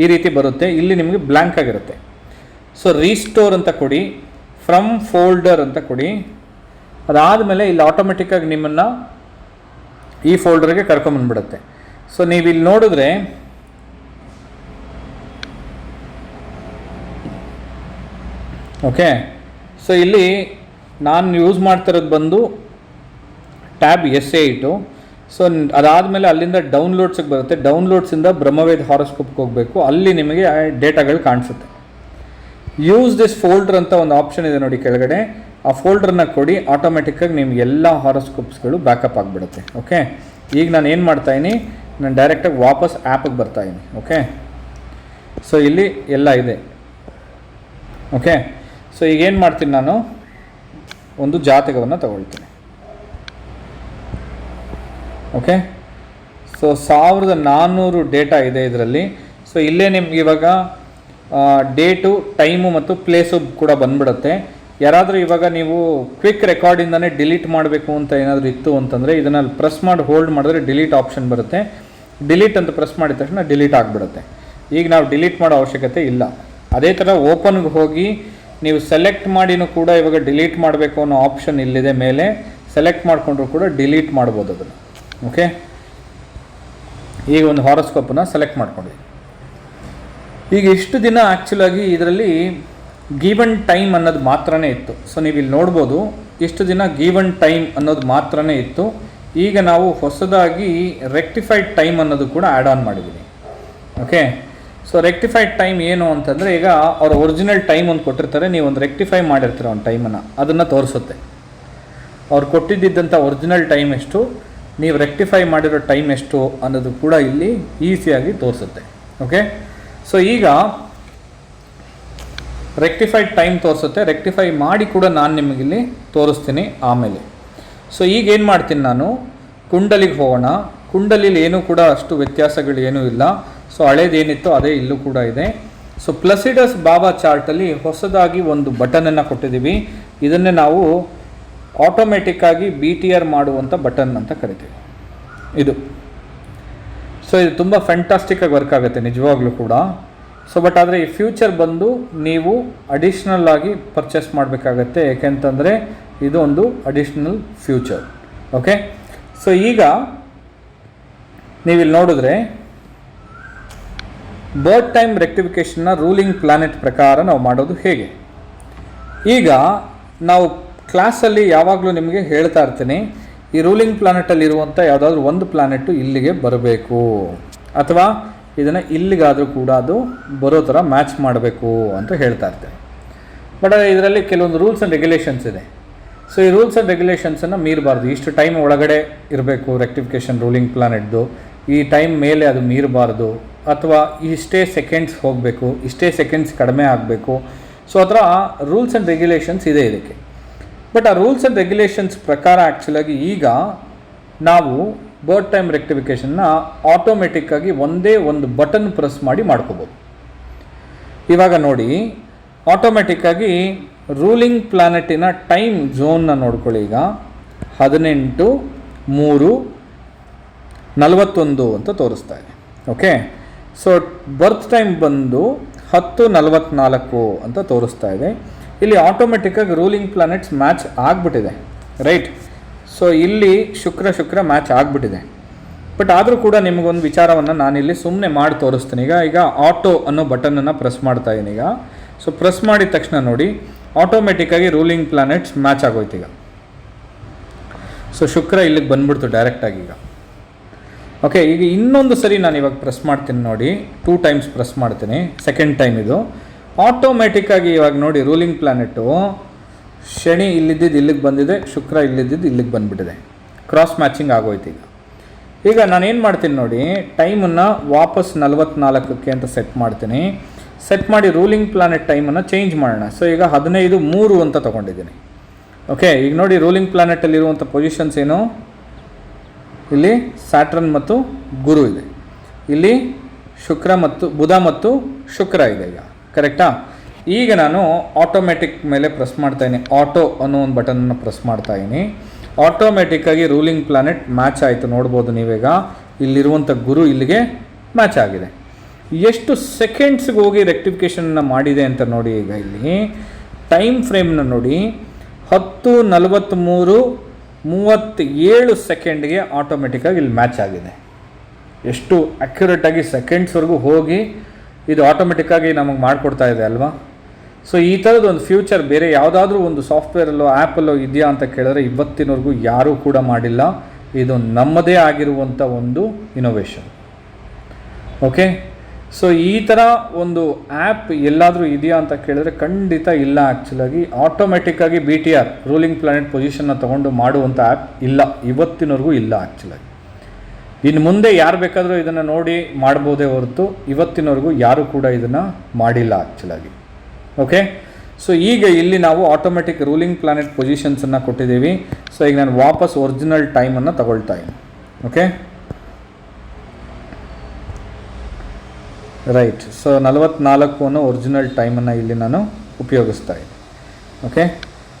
ಈ ರೀತಿ ಬರುತ್ತೆ. ಇಲ್ಲಿ ನಿಮಗೆ ಬ್ಲ್ಯಾಂಕ್ ಆಗಿರುತ್ತೆ. ಸೊ ರೀಸ್ಟೋರ್ ಅಂತ ಕೊಡಿ, ಫ್ರಮ್ ಫೋಲ್ಡರ್ ಅಂತ ಕೊಡಿ. ಅದಾದಮೇಲೆ ಇಲ್ಲಿ ಆಟೋಮೆಟಿಕ್ಕಾಗಿ ನಿಮ್ಮನ್ನು ಈ ಫೋಲ್ಡರ್ಗೆ ಕರ್ಕೊಂಬಂದ್ಬಿಡುತ್ತೆ. ಸೊ ನೀವು ಇಲ್ಲಿ ನೋಡಿದ್ರೆ ಓಕೆ, ಸೊ ಇಲ್ಲಿ ನಾನು ಯೂಸ್ ಮಾಡ್ತಿರೋದು ಬಂದು ಟ್ಯಾಬ್ S8. ಸೊ ಅದಾದಮೇಲೆ ಅಲ್ಲಿಂದ ಡೌನ್ಲೋಡ್ಸಿಗೆ ಬರುತ್ತೆ. ಡೌನ್ಲೋಡ್ಸಿಂದ ಬ್ರಹ್ಮವೇದ ಹಾರೋಸ್ಕೋಪ್ಗೆ ಹೋಗಬೇಕು. ಅಲ್ಲಿ ನಿಮಗೆ ಡೇಟಾಗಳು ಕಾಣಿಸುತ್ತೆ. ಯೂಸ್ ದಿಸ್ ಫೋಲ್ಡರ್ ಅಂತ ಒಂದು ಆಪ್ಷನ್ ಇದೆ ನೋಡಿ ಕೆಳಗಡೆ. ಆ ಫೋಲ್ಡ್ರನ್ನ ಕೊಡಿ, ಆಟೋಮೆಟಿಕ್ಕಾಗಿ ನಿಮ್ಗೆ ಎಲ್ಲ ಹಾರೋಸ್ಕೋಪ್ಸ್ಗಳು ಬ್ಯಾಕಪ್ ಆಗಿಬಿಡುತ್ತೆ. ಓಕೆ, ಈಗ ನಾನು ಏನು ಮಾಡ್ತಾಯಿದ್ದೀನಿ, ನಾನು ಡೈರೆಕ್ಟಾಗಿ ವಾಪಸ್ ಆ್ಯಪಿಗೆ ಬರ್ತಾಯಿದ್ದೀನಿ. ಓಕೆ, ಸೊ ಇಲ್ಲಿ ಎಲ್ಲ ಇದೆ. ಓಕೆ, ಸೊ ಈಗೇನು ಮಾಡ್ತೀನಿ, ನಾನು ಒಂದು ಜಾತಕವನ್ನು ತಗೊಳ್ತೀನಿ. ಓಕೆ, ಸೊ 1400 ಡೇಟಾ ಇದೆ ಇದರಲ್ಲಿ. ಸೊ ಇಲ್ಲೇ ನಿಮ್ಗೆ ಇವಾಗ ಡೇಟು, ಟೈಮು ಮತ್ತು ಪ್ಲೇಸು ಕೂಡ ಬಂದ್ಬಿಡುತ್ತೆ. ಯಾರಾದರೂ ಇವಾಗ ನೀವು ಕ್ವಿಕ್ ರೆಕಾರ್ಡಿಂದನೇ ಡಿಲೀಟ್ ಮಾಡಬೇಕು ಅಂತ ಏನಾದರೂ ಇತ್ತು ಅಂತಂದರೆ ಇದನ್ನು ಪ್ರೆಸ್ ಮಾಡಿ ಹೋಲ್ಡ್ ಮಾಡಿದ್ರೆ ಡಿಲೀಟ್ ಆಪ್ಷನ್ ಬರುತ್ತೆ. ಡಿಲೀಟ್ ಅಂತ ಪ್ರೆಸ್ ಮಾಡಿದ ತಕ್ಷಣ ಡಿಲೀಟ್ ಆಗಿಬಿಡುತ್ತೆ. ಈಗ ನಾವು ಡಿಲೀಟ್ ಮಾಡೋ ಅವಶ್ಯಕತೆ ಇಲ್ಲ. ಅದೇ ಥರ ಓಪನ್ಗೆ ಹೋಗಿ ನೀವು ಸೆಲೆಕ್ಟ್ ಮಾಡಿನೂ ಕೂಡ ಇವಾಗ ಡಿಲೀಟ್ ಮಾಡಬೇಕು ಅನ್ನೋ ಆಪ್ಷನ್ ಇಲ್ಲಿದೆ ಮೇಲೆ. ಸೆಲೆಕ್ಟ್ ಮಾಡಿಕೊಂಡ್ರೂ ಕೂಡ ಡಿಲೀಟ್ ಮಾಡ್ಬೋದು ಅದನ್ನು. ಓಕೆ, ಈಗ ಒಂದು ಹಾರೋಸ್ಕೋಪನ್ನು ಸೆಲೆಕ್ಟ್ ಮಾಡ್ಕೊಂಡ್ವಿ. ಈಗ ಇಷ್ಟು ದಿನ ಆ್ಯಕ್ಚುಲಾಗಿ ಇದರಲ್ಲಿ ಗಿವನ್ ಟೈಮ್ ಅನ್ನೋದು ಮಾತ್ರನೇ ಇತ್ತು. ಸೊ ನೀವು ಇಲ್ಲಿ ನೋಡ್ಬೋದು, ಇಷ್ಟು ದಿನ ಗಿವನ್ ಟೈಮ್ ಅನ್ನೋದು ಮಾತ್ರನೇ ಇತ್ತು. ಈಗ ನಾವು ಹೊಸದಾಗಿ ರೆಕ್ಟಿಫೈಡ್ ಟೈಮ್ ಅನ್ನೋದು ಕೂಡ ಆ್ಯಡ್ ಆನ್ ಮಾಡಿದ್ದೀವಿ. ಓಕೆ, ಸೊ ರೆಕ್ಟಿಫೈಡ್ ಟೈಮ್ ಏನು ಅಂತಂದರೆ, ಈಗ ಅವ್ರ ಒರಿಜಿನಲ್ ಟೈಮ್ ಒಂದು ಕೊಟ್ಟಿರ್ತಾರೆ, ನೀವು ಒಂದು ರೆಕ್ಟಿಫೈ ಮಾಡಿರ್ತೀರ ಒಂದು ಟೈಮನ್ನು, ಅದನ್ನು ತೋರಿಸುತ್ತೆ. ಅವ್ರು ಕೊಟ್ಟಿದ್ದಂಥ ಒರಿಜಿನಲ್ ಟೈಮ್ ಎಷ್ಟು, ನೀವು ರೆಕ್ಟಿಫೈ ಮಾಡಿರೋ ಟೈಮ್ ಎಷ್ಟು ಅನ್ನೋದು ಕೂಡ ಇಲ್ಲಿ ಈಸಿಯಾಗಿ ತೋರಿಸುತ್ತೆ. ಓಕೆ, ಸೊ ಈಗ ರೆಕ್ಟಿಫೈಡ್ ಟೈಮ್ ತೋರಿಸುತ್ತೆ. ರೆಕ್ಟಿಫೈ ಮಾಡಿ ಕೂಡ ನಾನು ನಿಮಗಿಲ್ಲಿ ತೋರಿಸ್ತೀನಿ ಆಮೇಲೆ. ಸೊ ಈಗ ಏನು ಮಾಡ್ತೀನಿ ನಾನು, ಕುಂಡಲಿಗೆ ಹೋಗೋಣ. ಕುಂಡಲಿಲಿ ಏನೂ ಕೂಡ ಅಷ್ಟು ವ್ಯತ್ಯಾಸಗಳು ಏನೂ ಇಲ್ಲ. ಸೊ ಹಳೇದೇನಿತ್ತು ಅದೇ ಇಲ್ಲೂ ಕೂಡ ಇದೆ. ಸೊ ಪ್ಲಸಿಡಸ್ ಬಾಬಾ ಚಾರ್ಟಲ್ಲಿ ಹೊಸದಾಗಿ ಒಂದು ಬಟನನ್ನು ಕೊಟ್ಟಿದ್ದೀವಿ. ಇದನ್ನೇ ನಾವು ಆಟೋಮೆಟಿಕ್ಕಾಗಿ BTR ಮಾಡುವಂಥ ಬಟನ್ ಅಂತ ಕರಿತೀವಿ ಇದು. ಸೊ ಇದು ತುಂಬ ಫ್ಯಾಂಟಾಸ್ಟಿಕ್ಕಾಗಿ ವರ್ಕ್ ಆಗುತ್ತೆ ನಿಜವಾಗ್ಲೂ ಕೂಡ. ಸೊ ಬಟ್ ಆದರೆ ಈ ಫ್ಯೂಚರ್ ಬಂದು ನೀವು ಅಡಿಷ್ನಲ್ ಆಗಿ ಪರ್ಚೇಸ್ ಮಾಡಬೇಕಾಗತ್ತೆ, ಏಕೆಂತಂದರೆ ಇದು ಒಂದು ಅಡಿಷ್ನಲ್ ಫ್ಯೂಚರ್. ಓಕೆ, ಸೊ ಈಗ ನೀವಿಲ್ಲಿ ನೋಡಿದ್ರೆ ಬರ್ತ್ ಟೈಮ್ ರೆಕ್ಟಿಫಿಕೇಷನ್ನ ರೂಲಿಂಗ್ ಪ್ಲಾನೆಟ್ ಪ್ರಕಾರ ನಾವು ಮಾಡೋದು ಹೇಗೆ. ಈಗ ನಾವು ಕ್ಲಾಸಲ್ಲಿ ಯಾವಾಗಲೂ ನಿಮಗೆ ಹೇಳ್ತಾ ಇರ್ತೀನಿ, ಈ ರೂಲಿಂಗ್ ಪ್ಲಾನೆಟಲ್ಲಿರುವಂಥ ಯಾವುದಾದ್ರೂ ಒಂದು ಪ್ಲಾನೆಟ್ಟು ಇಲ್ಲಿಗೆ ಬರಬೇಕು, ಅಥವಾ ಇದನ್ನು ಇಲ್ಲಿಗಾದರೂ ಕೂಡ ಅದು ಬರೋ ಥರ ಮ್ಯಾಚ್ ಮಾಡಬೇಕು ಅಂತ ಹೇಳ್ತಾ ಇರ್ತೀನಿ. ಬಟ್ ಇದರಲ್ಲಿ ಕೆಲವೊಂದು ರೂಲ್ಸ್ ಆ್ಯಂಡ್ ರೆಗ್ಯುಲೇಷನ್ಸ್ ಇದೆ. ಸೊ ಈ ರೂಲ್ಸ್ ಆ್ಯಂಡ್ ರೆಗ್ಯುಲೇಷನ್ಸನ್ನು ಮೀರಬಾರ್ದು. ಇಷ್ಟು ಟೈಮ್ ಒಳಗಡೆ ಇರಬೇಕು ರೆಕ್ಟಿಫಿಕೇಷನ್ ರೂಲಿಂಗ್ ಪ್ಲಾನೆಟ್ದು, ಈ ಟೈಮ್ ಮೇಲೆ ಅದು ಮೀರಬಾರ್ದು, ಅಥವಾ ಇಷ್ಟೇ ಸೆಕೆಂಡ್ಸ್ ಹೋಗಬೇಕು, ಇಷ್ಟೇ ಸೆಕೆಂಡ್ಸ್ ಕಡಿಮೆ ಆಗಬೇಕು. ಸೊ ಆ ಥರ ರೂಲ್ಸ್ ಆ್ಯಂಡ್ ರೆಗ್ಯುಲೇಷನ್ಸ್ ಇದೆ ಇದಕ್ಕೆ. ಬಟ್ ಆ ರೂಲ್ಸ್ ಆ್ಯಂಡ್ ರೆಗ್ಯುಲೇಷನ್ಸ್ ಪ್ರಕಾರ ಆ್ಯಕ್ಚುಲಾಗಿ ಈಗ ನಾವು ಬರ್ತ್ ಟೈಮ್ ರೆಕ್ಟಿಫಿಕೇಷನ್ನ ಆಟೋಮೆಟಿಕ್ಕಾಗಿ ಒಂದೇ ಒಂದು ಬಟನ್ ಪ್ರೆಸ್ ಮಾಡಿ ಮಾಡ್ಕೋಬೋದು. ಇವಾಗ ನೋಡಿ, ಆಟೋಮೆಟಿಕ್ಕಾಗಿ ರೂಲಿಂಗ್ ಪ್ಲಾನೆಟಿನ ಟೈಮ್ ಝೋನ್ನ ನೋಡ್ಕೊಳ್ಳಿ. ಈಗ 18:03:41 ಅಂತ ತೋರಿಸ್ತಾ ಇದೆ. ಓಕೆ, ಸೊ ಬರ್ತ್ ಟೈಮ್ ಬಂದು 10:44 ಅಂತ ತೋರಿಸ್ತಾ ಇದೆ. ಇಲ್ಲಿ ಆಟೋಮೆಟಿಕ್ಕಾಗಿ ರೂಲಿಂಗ್ ಪ್ಲಾನೆಟ್ಸ್ ಮ್ಯಾಚ್ ಆಗಿಬಿಟ್ಟಿದೆ, ರೈಟ್. ಸೊ ಇಲ್ಲಿ ಶುಕ್ರ ಮ್ಯಾಚ್ ಆಗಿಬಿಟ್ಟಿದೆ. ಬಟ್ ಆದರೂ ಕೂಡ ನಿಮಗೊಂದು ವಿಚಾರವನ್ನು ನಾನಿಲ್ಲಿ ಸುಮ್ಮನೆ ಮಾಡಿ ತೋರಿಸ್ತೀನಿ. ಈಗ ಆಟೋ ಅನ್ನೋ ಬಟನನ್ನು ಪ್ರೆಸ್ ಮಾಡ್ತಾ ಇದ್ದೀನಿ. ಈಗ ಸೊ ಪ್ರೆಸ್ ಮಾಡಿದ ತಕ್ಷಣ ನೋಡಿ, ಆಟೋಮೆಟಿಕ್ಕಾಗಿ ರೂಲಿಂಗ್ ಪ್ಲಾನೆಟ್ಸ್ ಮ್ಯಾಚ್ ಆಗೋಯ್ತು. ಈಗ ಸೊ ಶುಕ್ರ ಇಲ್ಲಿಗೆ ಬಂದ್ಬಿಡ್ತು ಡೈರೆಕ್ಟಾಗಿ. ಈಗ ಓಕೆ, ಈಗ ಇನ್ನೊಂದು ಸರಿ ನಾನು ಇವಾಗ ಪ್ರೆಸ್ ಮಾಡ್ತೀನಿ ನೋಡಿ, 2 ಟೈಮ್ಸ್ ಪ್ರೆಸ್ ಮಾಡ್ತೀನಿ, ಸೆಕೆಂಡ್ ಟೈಮ್ ಇದು. ಆಟೋಮೆಟಿಕ್ಕಾಗಿ ಇವಾಗ ನೋಡಿ, ರೂಲಿಂಗ್ ಪ್ಲಾನೆಟು ಶನಿ ಇಲ್ಲಿದ್ದಿದ್ದು ಇಲ್ಲಿಗೆ ಬಂದಿದೆ, ಶುಕ್ರ ಇಲ್ಲಿದ್ದಿದ್ದು ಇಲ್ಲಿಗೆ ಬಂದುಬಿಟ್ಟಿದೆ, ಕ್ರಾಸ್ ಮ್ಯಾಚಿಂಗ್ ಆಗೋಯ್ತು. ಈಗ ನಾನೇನು ಮಾಡ್ತೀನಿ ನೋಡಿ, ಟೈಮನ್ನು ವಾಪಸ್ 44ಕ್ಕೆ ಅಂತ ಸೆಟ್ ಮಾಡ್ತೀನಿ. ಸೆಟ್ ಮಾಡಿ ರೂಲಿಂಗ್ ಪ್ಲಾನೆಟ್ ಟೈಮನ್ನು ಚೇಂಜ್ ಮಾಡೋಣ. ಸೊ ಈಗ 15:03 ಅಂತ ತೊಗೊಂಡಿದ್ದೀನಿ. ಓಕೆ, ಈಗ ನೋಡಿ ರೂಲಿಂಗ್ ಪ್ಲಾನೆಟಲ್ಲಿರುವಂಥ ಪೊಸಿಷನ್ಸ್ ಏನು, ಇಲ್ಲಿ ಸ್ಯಾಟ್ರನ್ ಮತ್ತು ಗುರು ಇದೆ, ಇಲ್ಲಿ ಶುಕ್ರ ಮತ್ತು ಬುಧ ಮತ್ತು ಶುಕ್ರ ಇದೆ. ಈಗ ಕರೆಕ್ಟಾ? ಈಗ ನಾನು ಆಟೋಮೆಟಿಕ್ ಮೇಲೆ ಪ್ರೆಸ್ ಮಾಡ್ತಾಯಿದ್ದೀನಿ, ಆಟೋ ಅನ್ನೋ ಒಂದು ಬಟನನ್ನು ಪ್ರೆಸ್ ಮಾಡ್ತಾಯಿದ್ದೀನಿ. ಆಟೋಮೆಟಿಕ್ಕಾಗಿ ರೂಲಿಂಗ್ ಪ್ಲಾನೆಟ್ ಮ್ಯಾಚ್ ಆಯಿತು, ನೋಡ್ಬೋದು ನೀವೀಗ. ಇಲ್ಲಿರುವಂಥ ಗುರು ಇಲ್ಲಿಗೆ ಮ್ಯಾಚ್ ಆಗಿದೆ. ಎಷ್ಟು ಸೆಕೆಂಡ್ಸ್ಗೆ ಹೋಗಿ ರೆಕ್ಟಿಫಿಕೇಷನ್ನ ಮಾಡಿದೆ ಅಂತ ನೋಡಿ. ಈಗ ಇಲ್ಲಿ ಟೈಮ್ ಫ್ರೇಮ್ನ ನೋಡಿ, 10:43:37 ಸೆಕೆಂಡ್ಗೆ ಆಟೋಮೆಟಿಕ್ಕಾಗಿ ಇಲ್ಲಿ ಮ್ಯಾಚ್ ಆಗಿದೆ. ಎಷ್ಟು ಅಕ್ಯುರೇಟಾಗಿ ಸೆಕೆಂಡ್ಸ್ವರೆಗೂ ಹೋಗಿ ಇದು ಆಟೋಮೆಟಿಕ್ಕಾಗಿ ನಮಗೆ ಮಾಡಿಕೊಡ್ತಾ ಇದೆ ಅಲ್ವಾ. ಸೊ ಈ ಥರದ್ದು ಒಂದು ಫ್ಯೂಚರ್ ಬೇರೆ ಯಾವುದಾದ್ರೂ ಒಂದು ಸಾಫ್ಟ್ವೇರಲ್ಲೋ ಆ್ಯಪಲ್ಲೋ ಇದೆಯಾ ಅಂತ ಕೇಳಿದ್ರೆ ಇವತ್ತಿನವರೆಗೂ ಯಾರೂ ಕೂಡ ಮಾಡಿಲ್ಲ. ಇದು ನಮ್ಮದೇ ಆಗಿರುವಂಥ ಒಂದು ಇನೋವೇಷನ್. ಓಕೆ, ಸೊ ಈ ಥರ ಒಂದು ಆ್ಯಪ್ ಎಲ್ಲಾದರೂ ಇದೆಯಾ ಅಂತ ಕೇಳಿದ್ರೆ ಖಂಡಿತ ಇಲ್ಲ. ಆ್ಯಕ್ಚುಲಾಗಿ ಆಟೋಮೆಟಿಕ್ಕಾಗಿ BTR ರೂಲಿಂಗ್ ಪ್ಲಾನೆಟ್ ಪೊಸಿಷನ್ನ ತೊಗೊಂಡು ಮಾಡುವಂಥ ಆ್ಯಪ್ ಇಲ್ಲ, ಇವತ್ತಿನವರೆಗೂ ಇಲ್ಲ ಆ್ಯಕ್ಚುಲಾಗಿ. ಇನ್ನು ಮುಂದೆ ಯಾರು ಬೇಕಾದರೂ ಇದನ್ನು ನೋಡಿ ಮಾಡ್ಬೋದೇ ಹೊರತು ಇವತ್ತಿನವರೆಗೂ ಯಾರೂ ಕೂಡ ಇದನ್ನು ಮಾಡಿಲ್ಲ ಆ್ಯಕ್ಚುಲಾಗಿ. ಓಕೆ, ಸೊ ಈಗ ಇಲ್ಲಿ ನಾವು ಆಟೋಮೆಟಿಕ್ ರೂಲಿಂಗ್ ಪ್ಲಾನೆಟ್ ಪೊಸಿಷನ್ಸನ್ನು ಕೊಟ್ಟಿದ್ದೀವಿ. ಸೊ ಈಗ ನಾನು ವಾಪಸ್ ಒರಿಜಿನಲ್ ಟೈಮನ್ನು ತಗೊಳ್ತಾ ಇದ್ದೀನಿ. Okay, right. ಸೊ 44 ಅನ್ನೋ ಒರಿಜಿನಲ್ ಟೈಮನ್ನು ಇಲ್ಲಿ ನಾನು ಉಪಯೋಗಿಸ್ತಾ ಇದ್ದೀನಿ. ಓಕೆ,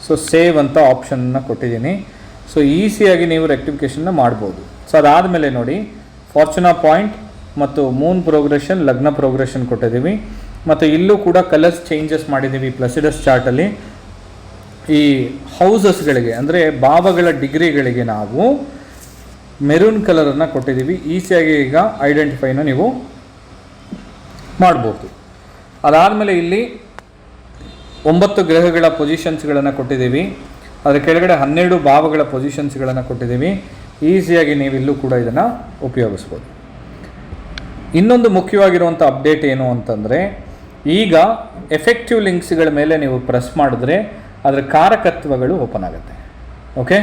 ಸೊ ಸೇವ್ ಅಂತ ಆಪ್ಷನ್ನ ಕೊಟ್ಟಿದ್ದೀನಿ. ಸೊ ಈಸಿಯಾಗಿ ನೀವು ರೆಕ್ಟಿಫಿಕೇಷನ್ನ ಮಾಡ್ಬೋದು. ಸೊ ಅದಾದಮೇಲೆ ನೋಡಿ, ಫಾರ್ಚುನಾ ಪಾಯಿಂಟ್ ಮತ್ತು ಮೂನ್ ಪ್ರೋಗ್ರೆಷನ್, ಲಗ್ನ ಪ್ರೋಗ್ರೆಷನ್ ಕೊಟ್ಟಿದ್ದೀವಿ. ಮತ್ತು ಇಲ್ಲೂ ಕೂಡ ಕಲರ್ಸ್ ಚೇಂಜಸ್ ಮಾಡಿದ್ದೀವಿ ಪ್ಲಸಿಡಸ್ ಚಾರ್ಟಲ್ಲಿ. ಈ ಹೌಸಸ್ಗಳಿಗೆ ಅಂದರೆ ಭಾವಗಳ ಡಿಗ್ರಿಗಳಿಗೆ ನಾವು ಮೆರೂನ್ ಕಲರನ್ನು ಕೊಟ್ಟಿದ್ದೀವಿ. ಈಸಿಯಾಗಿ ಈಗ ಐಡೆಂಟಿಫೈನ ನೀವು ಮಾಡ್ಬೋದು. ಅದಾದಮೇಲೆ ಇಲ್ಲಿ 9 ಗ್ರಹಗಳ ಪೊಸಿಷನ್ಸ್ಗಳನ್ನು ಕೊಟ್ಟಿದ್ದೀವಿ. ಅದರ ಕೆಳಗಡೆ 12 ಭಾವಗಳ ಪೊಸಿಷನ್ಸ್ಗಳನ್ನು ಕೊಟ್ಟಿದ್ದೀವಿ. ಈಸಿಯಾಗಿ ನೀವು ಇಲ್ಲೂ ಕೂಡ ಇದನ್ನು ಉಪಯೋಗಿಸ್ಬೋದು. ಇನ್ನೊಂದು ಮುಖ್ಯವಾಗಿರುವಂಥ ಅಪ್ಡೇಟ್ ಏನು ಅಂತಂದರೆ, ಈಗ ಎಫೆಕ್ಟಿವ್ ಲಿಂಕ್ಸ್ಗಳ ಮೇಲೆ ನೀವು ಪ್ರೆಸ್ ಮಾಡಿದ್ರೆ ಅದರ ಕಾರಕತ್ವಗಳು ಓಪನ್ ಆಗುತ್ತೆ. ಓಕೆ,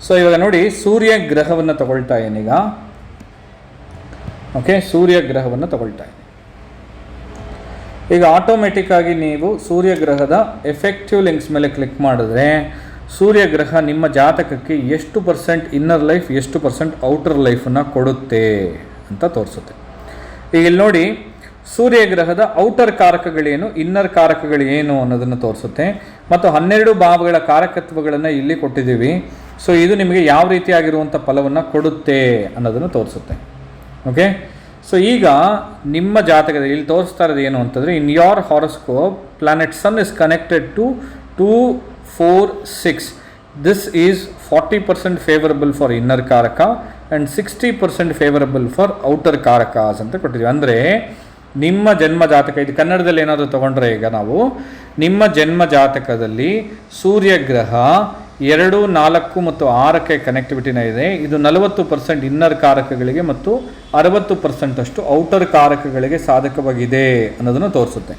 ಸೊ ಇವಾಗ ನೋಡಿ, ಸೂರ್ಯ ಗ್ರಹವನ್ನು ತಗೊಳ್ತಾ ಏನೀಗ. ಓಕೆ, ಸೂರ್ಯ ಗ್ರಹವನ್ನು ತಗೊಳ್ತಾ ಇದ್ದೀನಿ. ಈಗ ಆಟೋಮೆಟಿಕ್ಕಾಗಿ ನೀವು ಸೂರ್ಯ ಗ್ರಹದ ಎಫೆಕ್ಟಿವ್ ಲಿಂಕ್ಸ್ ಮೇಲೆ ಕ್ಲಿಕ್ ಮಾಡಿದ್ರೆ ಸೂರ್ಯ ಗ್ರಹ ನಿಮ್ಮ ಜಾತಕಕ್ಕೆ ಎಷ್ಟು % ಇನ್ನರ್ ಲೈಫ್, ಎಷ್ಟು % ಔಟರ್ ಲೈಫನ್ನು ಕೊಡುತ್ತೆ ಅಂತ ತೋರಿಸುತ್ತೆ. ಈಗ ಇಲ್ಲಿ ನೋಡಿ, ಸೂರ್ಯ ಗ್ರಹದ ಔಟರ್ ಕಾರಕಗಳೇನು, ಇನ್ನರ್ ಕಾರಕಗಳೇನು ಅನ್ನೋದನ್ನು ತೋರಿಸುತ್ತೆ. ಮತ್ತು 12 ಭಾವಗಳ ಕಾರಕತ್ವಗಳನ್ನು ಇಲ್ಲಿ ಕೊಟ್ಟಿದ್ದೀವಿ. ಸೊ ಇದು ನಿಮಗೆ ಯಾವ ರೀತಿಯಾಗಿರುವಂಥ ಫಲವನ್ನು ಕೊಡುತ್ತೆ ಅನ್ನೋದನ್ನು ತೋರಿಸುತ್ತೆ. ಓಕೆ, ಸೊ ಈಗ ನಿಮ್ಮ ಜಾತಕದಲ್ಲಿ ಇಲ್ಲಿ ತೋರಿಸ್ತಾ ಇರೋದು ಏನು ಅಂತಂದರೆ, in your horoscope planet sun is connected to 2, 4, 6. This is 40% favourable for inner karaka and 60% favourable for outer karakas ಅಂತ ಕೊಟ್ಟಿದ್ದೀವಿ. ಅಂದರೆ ನಿಮ್ಮ ಜನ್ಮ ಜಾತಕ, ಇದು ಕನ್ನಡದಲ್ಲಿ ಏನಾದರೂ ತೊಗೊಂಡ್ರೆ ಈಗ ನಾವು ನಿಮ್ಮ ಜನ್ಮ ಜಾತಕದಲ್ಲಿ ಸೂರ್ಯ ಗ್ರಹ 2, 4 ಮತ್ತು 6ಕ್ಕೆ ಕನೆಕ್ಟಿವಿಟಿನ ಇದೆ. ಇದು 40% ಇನ್ನರ್ ಕಾರಕಗಳಿಗೆ ಮತ್ತು 60% ಅಷ್ಟು ಔಟರ್ ಕಾರಕಗಳಿಗೆ ಸಾಧಕವಾಗಿದೆ ಅನ್ನೋದನ್ನು ತೋರಿಸುತ್ತೆ.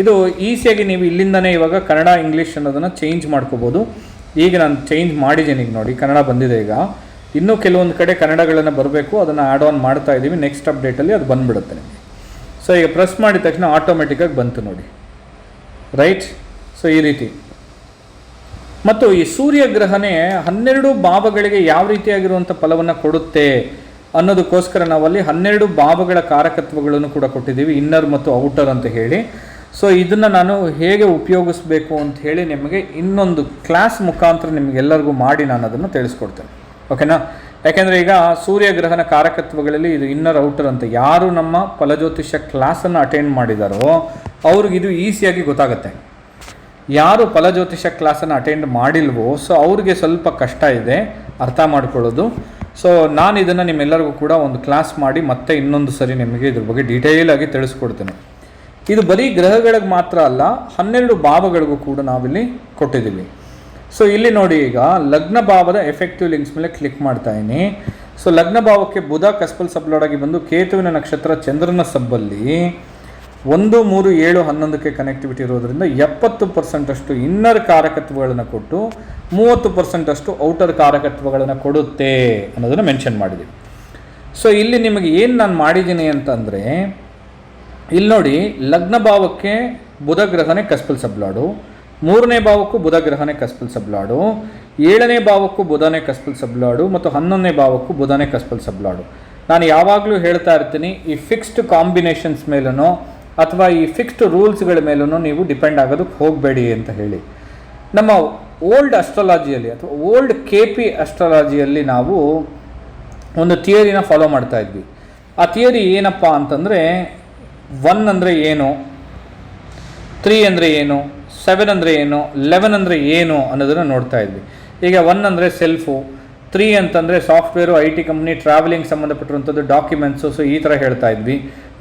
ಇದು ಈಸಿಯಾಗಿ ನೀವು ಇಲ್ಲಿಂದನೇ ಇವಾಗ ಕನ್ನಡ ಇಂಗ್ಲೀಷ್ ಅನ್ನೋದನ್ನು ಚೇಂಜ್ ಮಾಡ್ಕೋಬೋದು. ಈಗ ನಾನು ಚೇಂಜ್ ಮಾಡಿದ್ದೀನಿ. ಈಗ ನೋಡಿ, ಕನ್ನಡ ಬಂದಿದೆ. ಈಗ ಇನ್ನೂ ಕೆಲವೊಂದು ಕಡೆ ಕನ್ನಡಗಳನ್ನು ಬರಬೇಕು, ಅದನ್ನು ಆ್ಯಡ್ ಆನ್ ಮಾಡ್ತಾ ಇದ್ದೀವಿ. ನೆಕ್ಸ್ಟ್ ಅಪ್ಡೇಟಲ್ಲಿ ಅದು ಬಂದುಬಿಡುತ್ತೆ ನಿಮಗೆ. ಸೊ ಈಗ ಪ್ರೆಸ್ ಮಾಡಿದ ತಕ್ಷಣ ಆಟೋಮೆಟಿಕ್ಕಾಗಿ ಬಂತು ನೋಡಿ, ರೈಟ್. ಸೊ ಈ ರೀತಿ. ಮತ್ತು ಈ ಸೂರ್ಯ ಗ್ರಹನೇ 12 ಭಾವಗಳಿಗೆ ಯಾವ ರೀತಿಯಾಗಿರುವಂಥ ಫಲವನ್ನು ಕೊಡುತ್ತೆ ಅನ್ನೋದಕ್ಕೋಸ್ಕರ ನಾವಲ್ಲಿ 12 ಭಾವಗಳ ಕಾರಕತ್ವಗಳನ್ನು ಕೂಡ ಕೊಟ್ಟಿದ್ದೀವಿ, ಇನ್ನರ್ ಮತ್ತು ಔಟರ್ ಅಂತ ಹೇಳಿ. ಸೊ ಇದನ್ನು ನಾನು ಹೇಗೆ ಉಪಯೋಗಿಸ್ಬೇಕು ಅಂತ ಹೇಳಿ ನಿಮಗೆ ಇನ್ನೊಂದು ಕ್ಲಾಸ್ ಮುಖಾಂತರ ನಿಮಗೆಲ್ಲರಿಗೂ ಮಾಡಿ ನಾನು ಅದನ್ನು ತಿಳಿಸ್ಕೊಡ್ತೇನೆ. ಓಕೆನಾ? ಯಾಕೆಂದರೆ ಈಗ ಸೂರ್ಯ ಗ್ರಹನ ಕಾರಕತ್ವಗಳಲ್ಲಿ ಇದು ಇನ್ನರ್ ಔಟರ್ ಅಂತ ಯಾರು ನಮ್ಮ ಫಲಜ್ಯೋತಿಷ್ಯ ಕ್ಲಾಸನ್ನು ಅಟೆಂಡ್ ಮಾಡಿದಾರೋ ಅವ್ರಿಗೆ ಇದು ಈಸಿಯಾಗಿ ಗೊತ್ತಾಗುತ್ತೆ. ಯಾರು ಫಲಜ್ಯೋತಿಷ್ಯ ಕ್ಲಾಸನ್ನು ಅಟೆಂಡ್ ಮಾಡಿಲ್ವೋ ಸೊ ಅವ್ರಿಗೆ ಸ್ವಲ್ಪ ಕಷ್ಟ ಇದೆ ಅರ್ಥ ಮಾಡ್ಕೊಳ್ಳೋದು. ಸೊ ನಾನು ಇದನ್ನು ನಿಮ್ಮೆಲ್ಲರಿಗೂ ಕೂಡ ಒಂದು ಕ್ಲಾಸ್ ಮಾಡಿ ಮತ್ತೆ ಇನ್ನೊಂದು ಸರಿ ನಿಮಗೆ ಇದ್ರ ಬಗ್ಗೆ ಡೀಟೇಲಾಗಿ ತಿಳಿಸ್ಕೊಡ್ತೇನೆ. ಇದು ಬರೀ ಗ್ರಹಗಳಿಗೆ ಮಾತ್ರ ಅಲ್ಲ, 12 ಭಾವಗಳಿಗೂ ಕೂಡ ನಾವಿಲ್ಲಿ ಕೊಟ್ಟಿದ್ದೀವಿ. ಸೊ ಇಲ್ಲಿ ನೋಡಿ, ಈಗ ಲಗ್ನ ಭಾವದ ಎಫೆಕ್ಟಿವ್ ಲಿಂಕ್ಸ್ ಮೇಲೆ ಕ್ಲಿಕ್ ಮಾಡ್ತಾ ಇದ್ದೀನಿ. ಸೊ ಲಗ್ನ ಭಾವಕ್ಕೆ ಬುಧ ಕಸ್ಪಲ್ ಸಬ್ಲಾಡಾಗಿ ಬಂದು ಕೇತುವಿನ ನಕ್ಷತ್ರ ಚಂದ್ರನ ಸಬ್ಬಲ್ಲಿ 1, 3, 7, 11ಕ್ಕೆ ಕನೆಕ್ಟಿವಿಟಿ ಇರೋದ್ರಿಂದ 70% ಅಷ್ಟು ಇನ್ನರ್ ಕಾರಕತ್ವಗಳನ್ನು ಕೊಟ್ಟು 30% ಅಷ್ಟು ಔಟರ್ ಕಾರಕತ್ವಗಳನ್ನು ಕೊಡುತ್ತೆ ಅನ್ನೋದನ್ನು ಮೆನ್ಷನ್ ಮಾಡಿದ್ದೀವಿ. ಸೊ ಇಲ್ಲಿ ನಿಮಗೆ ಏನು ನಾನು ಮಾಡಿದ್ದೀನಿ ಅಂತಂದರೆ, ಇಲ್ಲಿ ನೋಡಿ, ಲಗ್ನ ಭಾವಕ್ಕೆ ಬುಧ ಗ್ರಹನೇ ಕಸ್ಪಲ್ ಸಬ್ಲಾಡು, 3ನೇ ಭಾವಕ್ಕೂ ಬುಧ ಗ್ರಹನೇ ಕಸ್ಪಲ್ ಸಬ್ಲಾಡು, 7ನೇ ಭಾವಕ್ಕೂ ಬುಧನೇ ಕಸ್ಪಲ್ ಸಬ್ಲಾಡು ಮತ್ತು 11ನೇ ಭಾವಕ್ಕೂ ಬುಧನೇ ಕಸ್ಪಲ್ ಸಬ್ಲಾಡು. ನಾನು ಯಾವಾಗಲೂ ಹೇಳ್ತಾ ಇರ್ತೀನಿ, ಈ ಫಿಕ್ಸ್ಡ್ ಕಾಂಬಿನೇಷನ್ಸ್ ಮೇಲೂ ಅಥವಾ ಈ ಫಿಕ್ಸ್ಡ್ ರೂಲ್ಸ್ಗಳ ಮೇಲೂ ನೀವು ಡಿಪೆಂಡ್ ಆಗೋದಕ್ಕೆ ಹೋಗಬೇಡಿ ಅಂತ ಹೇಳಿ. ನಮ್ಮ ಓಲ್ಡ್ ಅಸ್ಟ್ರಾಲಜಿಯಲ್ಲಿ ಅಥವಾ ಓಲ್ಡ್ KP ಅಸ್ಟ್ರಾಲಜಿಯಲ್ಲಿ ನಾವು ಒಂದು ಥಿಯರಿನ ಫಾಲೋ ಮಾಡ್ತಾ ಇದ್ವಿ. ಆ ಥಿಯರಿ ಏನಪ್ಪ ಅಂತಂದರೆ, 1 ಅಂದರೆ ಏನು, 3 ಅಂದರೆ ಏನು, 7 ಅಂದರೆ ಏನು, 11 ಅಂದರೆ ಏನು ಅನ್ನೋದನ್ನು ನೋಡ್ತಾ ಇದ್ವಿ. ಈಗ 1 ಅಂದರೆ ಸೆಲ್ಫು, 3 ಅಂತಂದರೆ ಸಾಫ್ಟ್ವೇರು, IT ಕಂಪ್ನಿ, ಟ್ರಾವೆಲಿಂಗ್ ಸಂಬಂಧಪಟ್ಟಿರುವಂಥದ್ದು, ಡಾಕ್ಯುಮೆಂಟ್ಸು. ಸೊ ಈ ಥರ ಹೇಳ್ತಾ ಇದ್ವಿ.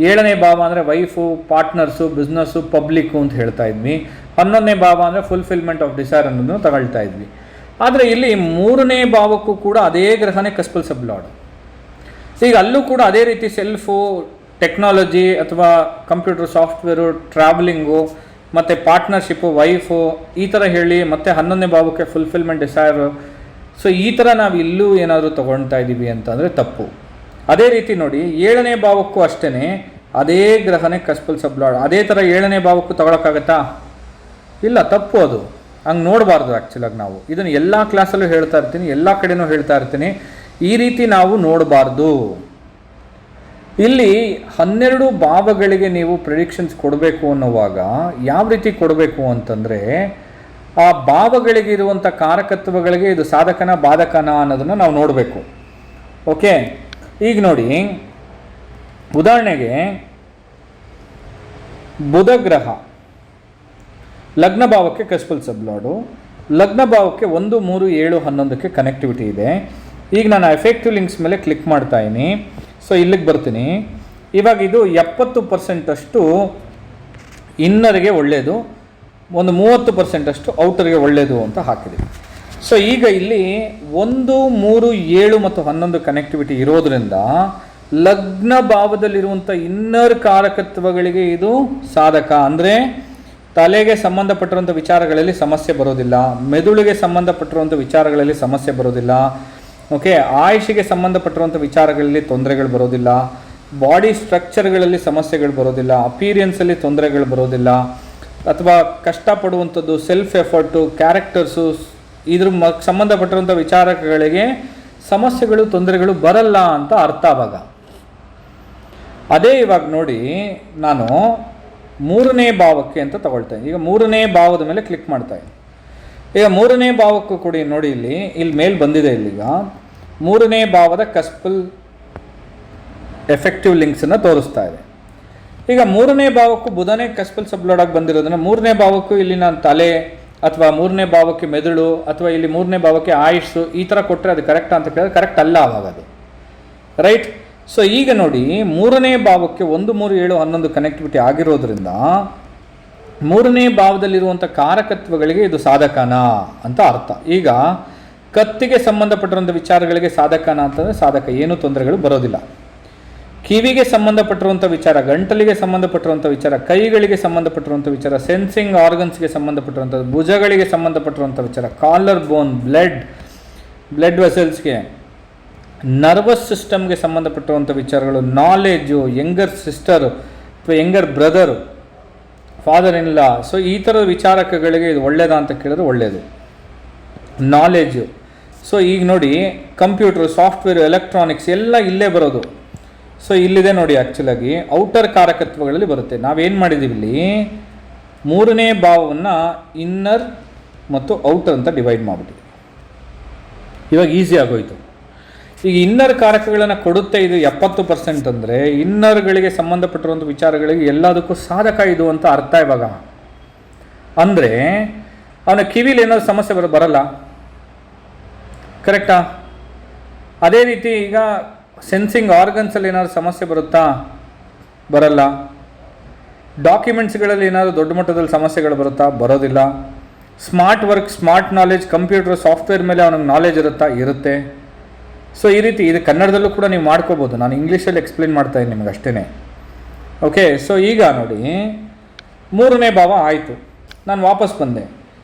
7ನೇ ಭಾವ ಅಂದರೆ ವೈಫು, ಪಾರ್ಟ್ನರ್ಸು, ಬಿಸ್ನೆಸ್ಸು, ಪಬ್ಲಿಕ್ಕು ಅಂತ ಹೇಳ್ತಾ ಇದ್ವಿ. 11ನೇ ಭಾವ ಅಂದರೆ ಫುಲ್ಫಿಲ್ಮೆಂಟ್ ಆಫ್ ಡಿಸೈರ್ ಅನ್ನೋದನ್ನು ತಗೊಳ್ತಾ ಇದ್ವಿ. ಆದರೆ ಇಲ್ಲಿ 3ನೇ ಭಾವಕ್ಕೂ ಕೂಡ ಅದೇ ಗ್ರಹನೇ ಕಸ್ಪಲ್ ಸಬ್ಲಾಡ್. ಈಗ ಅಲ್ಲೂ ಕೂಡ ಅದೇ ರೀತಿ ಸೆಲ್ಫು, ಟೆಕ್ನಾಲಜಿ ಅಥವಾ ಕಂಪ್ಯೂಟರ್ ಸಾಫ್ಟ್ವೇರು, ಟ್ರಾವೆಲಿಂಗು ಮತ್ತು ಪಾರ್ಟ್ನರ್ಶಿಪ್ಪು, ವೈಫು ಈ ಥರ ಹೇಳಿ ಮತ್ತು 11ನೇ ಭಾವಕ್ಕೆ ಫುಲ್ಫಿಲ್ಮೆಂಟ್ ಡಿಸೈರು. ಸೊ ಈ ಥರ ನಾವು ಇಲ್ಲೂ ಏನಾದರೂ ತೊಗೊಳ್ತಾ ಇದ್ದೀವಿ ಅಂತಂದರೆ ತಪ್ಪು. ಅದೇ ರೀತಿ ನೋಡಿ, 7ನೇ ಭಾವಕ್ಕೂ ಅಷ್ಟೇ ಅದೇ ಗ್ರಹನೇ ಕಸ್ಪಲ್ ಸಬ್ಲಾಡ್. ಅದೇ ಥರ 7ನೇ ಭಾವಕ್ಕೂ ತೊಗೊಳಕ್ಕಾಗತ್ತಾ? ಇಲ್ಲ, ತಪ್ಪು. ಅದು ಹಂಗೆ ನೋಡಬಾರ್ದು. ಆ್ಯಕ್ಚುಲಾಗಿ ನಾವು ಇದನ್ನು ಎಲ್ಲ ಕ್ಲಾಸಲ್ಲೂ ಹೇಳ್ತಾ ಇರ್ತೀನಿ, ಎಲ್ಲ ಕಡೆನೂ ಹೇಳ್ತಾ ಇರ್ತೀನಿ, ಈ ರೀತಿ ನಾವು ನೋಡಬಾರ್ದು. ಇಲ್ಲಿ 12 ಭಾವಗಳಿಗೆ ನೀವು ಪ್ರೆಡಿಕ್ಷನ್ಸ್ ಕೊಡಬೇಕು ಅನ್ನುವಾಗ ಯಾವ ರೀತಿ ಕೊಡಬೇಕು ಅಂತಂದರೆ, ಆ ಭಾವಗಳಿಗಿರುವಂಥ ಕಾರಕತ್ವಗಳಿಗೆ ಇದು ಸಾಧಕನ ಬಾಧಕನ ಅನ್ನೋದನ್ನು ನಾವು ನೋಡಬೇಕು. ಓಕೆ, ಈಗ ನೋಡಿ, ಉದಾಹರಣೆಗೆ ಬುಧ ಗ್ರಹ ಲಗ್ನ ಭಾವಕ್ಕೆ ಕಸ್ಪಲ್ ಸಬ್ಲಾಡು, ಲಗ್ನ ಭಾವಕ್ಕೆ 1, 3, 7, 11ಕ್ಕೆ ಕನೆಕ್ಟಿವಿಟಿ ಇದೆ. ಈಗ ನಾನು ಎಫೆಕ್ಟಿವ್ ಲಿಂಕ್ಸ್ ಮೇಲೆ ಕ್ಲಿಕ್ ಮಾಡ್ತಾ ಇದ್ದೀನಿ. ಸೊ ಇಲ್ಲಿಗೆ ಬರ್ತೀನಿ. ಇವಾಗ ಇದು 70% ಅಷ್ಟು ಇನ್ನರ್ಗೆ ಒಳ್ಳೆಯದು, ಒಂದು 30% ಅಷ್ಟು ಔಟರ್ಗೆ ಒಳ್ಳೆಯದು ಅಂತ ಹಾಕಿದ್ದೀವಿ. ಸೊ ಈಗ ಇಲ್ಲಿ 1, 3, 7 ಮತ್ತು 11 ಕನೆಕ್ಟಿವಿಟಿ ಇರೋದ್ರಿಂದ ಲಗ್ನ ಭಾವದಲ್ಲಿರುವಂಥ ಇನ್ನರ್ ಕಾರಕತ್ವಗಳಿಗೆ ಇದು ಸಾಧಕ. ಅಂದರೆ ತಲೆಗೆ ಸಂಬಂಧಪಟ್ಟಿರುವಂಥ ವಿಚಾರಗಳಲ್ಲಿ ಸಮಸ್ಯೆ ಬರೋದಿಲ್ಲ, ಮೆದುಳಿಗೆ ಸಂಬಂಧಪಟ್ಟಿರುವಂಥ ವಿಚಾರಗಳಲ್ಲಿ ಸಮಸ್ಯೆ ಬರೋದಿಲ್ಲ, ಓಕೆ, ಆಯುಷಿಗೆ ಸಂಬಂಧಪಟ್ಟಿರುವಂಥ ವಿಚಾರಗಳಲ್ಲಿ ತೊಂದರೆಗಳು ಬರೋದಿಲ್ಲ, ಬಾಡಿ ಸ್ಟ್ರಕ್ಚರ್ಗಳಲ್ಲಿ ಸಮಸ್ಯೆಗಳು ಬರೋದಿಲ್ಲ, ಅಪೀರಿಯನ್ಸಲ್ಲಿ ತೊಂದರೆಗಳು ಬರೋದಿಲ್ಲ, ಅಥವಾ ಕಷ್ಟಪಡುವಂಥದ್ದು, ಸೆಲ್ಫ್ ಎಫರ್ಟು, ಕ್ಯಾರೆಕ್ಟರ್ಸು, ಇದ್ರ ಸಂಬಂಧಪಟ್ಟಿರುವಂಥ ವಿಚಾರಗಳಿಗೆ ಸಮಸ್ಯೆಗಳು, ತೊಂದರೆಗಳು ಬರಲ್ಲ ಅಂತ ಅರ್ಥ. ಆವಾಗ ಅದೇ ಇವಾಗ ನೋಡಿ, ನಾನು 3ನೇ ಭಾವಕ್ಕೆ ಅಂತ ತಗೊಳ್ತೇನೆ. ಈಗ 3ನೇ ಭಾವದ ಮೇಲೆ ಕ್ಲಿಕ್ ಮಾಡ್ತಾ ಇದ್ದೀನಿ. ಈಗ 3ನೇ ಭಾವಕ್ಕೂ ಕೊಡಿ, ನೋಡಿ ಇಲ್ಲಿ ಮೇಲೆ ಬಂದಿದೆ. ಇಲ್ಲಿಗ 3ನೇ ಭಾವದ ಕಸ್ಪಲ್ ಎಫೆಕ್ಟಿವ್ ಲಿಂಕ್ಸನ್ನು ತೋರಿಸ್ತಾ ಇದೆ. ಈಗ 3ನೇ ಭಾವಕ್ಕೂ ಬುಧನೇ ಕಸ್ಪಲ್ ಸಬ್ಲೋಡಾಗಿ ಬಂದಿರೋದನ್ನ 3ನೇ ಭಾವಕ್ಕೂ ಇಲ್ಲಿ ನಾನು ತಲೆ, ಅಥವಾ 3ನೇ ಭಾವಕ್ಕೆ ಮೆದುಳು, ಅಥವಾ ಇಲ್ಲಿ 3ನೇ ಭಾವಕ್ಕೆ ಆಯುಷು, ಈ ಥರ ಕೊಟ್ಟರೆ ಅದು ಕರೆಕ್ಟಾ ಅಂತ ಕೇಳಿದ್ರೆ ಕರೆಕ್ಟ್ ಅಲ್ಲ ಆವಾಗ ಅದು, ರೈಟ್. ಸೊ ಈಗ ನೋಡಿ, 3ನೇ ಭಾವಕ್ಕೆ 1, 3, 7, 11 ಕನೆಕ್ಟಿವಿಟಿ ಆಗಿರೋದ್ರಿಂದ 3ನೇ ಭಾವದಲ್ಲಿರುವಂಥ ಕಾರಕತ್ವಗಳಿಗೆ ಇದು ಸಾಧಕನಾ ಅಂತ ಅರ್ಥ. ಈಗ ಕತ್ತಿಗೆ ಸಂಬಂಧಪಟ್ಟಿರುವಂಥ ವಿಚಾರಗಳಿಗೆ ಸಾಧಕನಾ ಅಂತಂದರೆ ಸಾಧಕ, ಏನೂ ತೊಂದರೆಗಳು ಬರೋದಿಲ್ಲ. ಕಿವಿಗೆ ಸಂಬಂಧಪಟ್ಟಿರುವಂಥ ವಿಚಾರ, ಗಂಟಲಿಗೆ ಸಂಬಂಧಪಟ್ಟಿರುವಂಥ ವಿಚಾರ, ಕೈಗಳಿಗೆ ಸಂಬಂಧಪಟ್ಟಿರುವಂಥ ವಿಚಾರ, ಸೆನ್ಸಿಂಗ್ ಆರ್ಗನ್ಸ್ಗೆ ಸಂಬಂಧಪಟ್ಟಿರುವಂಥದ್ದು, ಭುಜಗಳಿಗೆ ಸಂಬಂಧಪಟ್ಟಿರುವಂಥ ವಿಚಾರ, ಕಾಲರ್ ಬೋನ್, ಬ್ಲಡ್ ವೆಸಲ್ಸ್ಗೆ, ನರ್ವಸ್ ಸಿಸ್ಟಮ್ಗೆ ಸಂಬಂಧಪಟ್ಟಿರುವಂಥ ವಿಚಾರಗಳು, ನಾಲೆಜು, ಯಂಗರ್ ಸಿಸ್ಟರ್ ಅಥವಾ younger brother, father in law, so ಈ ಥರದ ವಿಚಾರಕಗಳಿಗೆ ಇದು ಒಳ್ಳೆಯದಾ ಅಂತ ಕೇಳಿದ್ರೆ ಒಳ್ಳೆಯದು. ನಾಲೆಜು, ಸೊ ಈಗ ನೋಡಿ, ಕಂಪ್ಯೂಟರ್, ಸಾಫ್ಟ್ವೇರ್, ಎಲೆಕ್ಟ್ರಾನಿಕ್ಸ್ ಎಲ್ಲ ಇಲ್ಲೇ ಬರೋದು. ಸೊ ಇಲ್ಲಿದೆ ನೋಡಿ, ಆ್ಯಕ್ಚುಲಾಗಿ ಔಟರ್ ಕಾರಕತ್ವಗಳಲ್ಲಿ ಬರುತ್ತೆ. ನಾವೇನು ಮಾಡಿದ್ದೀವಿ ಇಲ್ಲಿ, 3ನೇ ಭಾವವನ್ನು ಇನ್ನರ್ ಮತ್ತು ಔಟರ್ ಅಂತ ಡಿವೈಡ್ ಮಾಡಿಬಿಟ್ಟಿವಿ. ಇವಾಗ ಈಸಿ ಆಗೋಯ್ತು. ಈಗ ಇನ್ನರ್ ಕಾರಕಗಳನ್ನು ಕೊಡುತ್ತೆ ಇದು 70% ಅಂದರೆ ಇನ್ನರ್ಗಳಿಗೆ ಸಂಬಂಧಪಟ್ಟಿರುವಂಥ ವಿಚಾರಗಳಿಗೆ ಎಲ್ಲದಕ್ಕೂ ಸಾಧಕ ಇದು ಅಂತ ಅರ್ಥ. ಇವಾಗ ಅಂದರೆ ಅವನ ಕಿವಿಲಿ ಏನಾದ್ರು ಸಮಸ್ಯೆ ಬರಲ್ಲ, ಕರೆಕ್ಟಾ? ಅದೇ ರೀತಿ ಈಗ ಸೆನ್ಸಿಂಗ್ ಆರ್ಗನ್ಸಲ್ಲಿ ಏನಾದ್ರು ಸಮಸ್ಯೆ ಬರುತ್ತಾ? ಬರಲ್ಲ. ಡಾಕ್ಯುಮೆಂಟ್ಸ್ಗಳಲ್ಲಿ ಏನಾದರೂ ದೊಡ್ಡ ಮಟ್ಟದಲ್ಲಿ ಸಮಸ್ಯೆಗಳು ಬರುತ್ತಾ? ಬರೋದಿಲ್ಲ. Smart work, smart knowledge, computer, software ಮೇಲೆ ಅವನಿಗೆ ನಾಲೆಜ್ ಇರುತ್ತಾ? ಇರುತ್ತೆ. ಸೊ ಈ ರೀತಿ ಇದು ಕನ್ನಡದಲ್ಲೂ ಕೂಡ ನೀವು ಮಾಡ್ಕೋಬೋದು. ನಾನು ಇಂಗ್ಲೀಷಲ್ಲಿ ಎಕ್ಸ್ಪ್ಲೇನ್ ಮಾಡ್ತಾಯಿದ್ದೀನಿ ನಿಮಗೆ ಅಷ್ಟೇ. ಓಕೆ, ಸೊ ಈಗ ನೋಡಿ, 3ನೇ ಭಾವ ಆಯಿತು, ನಾನು ವಾಪಸ್ ಬಂದೆ.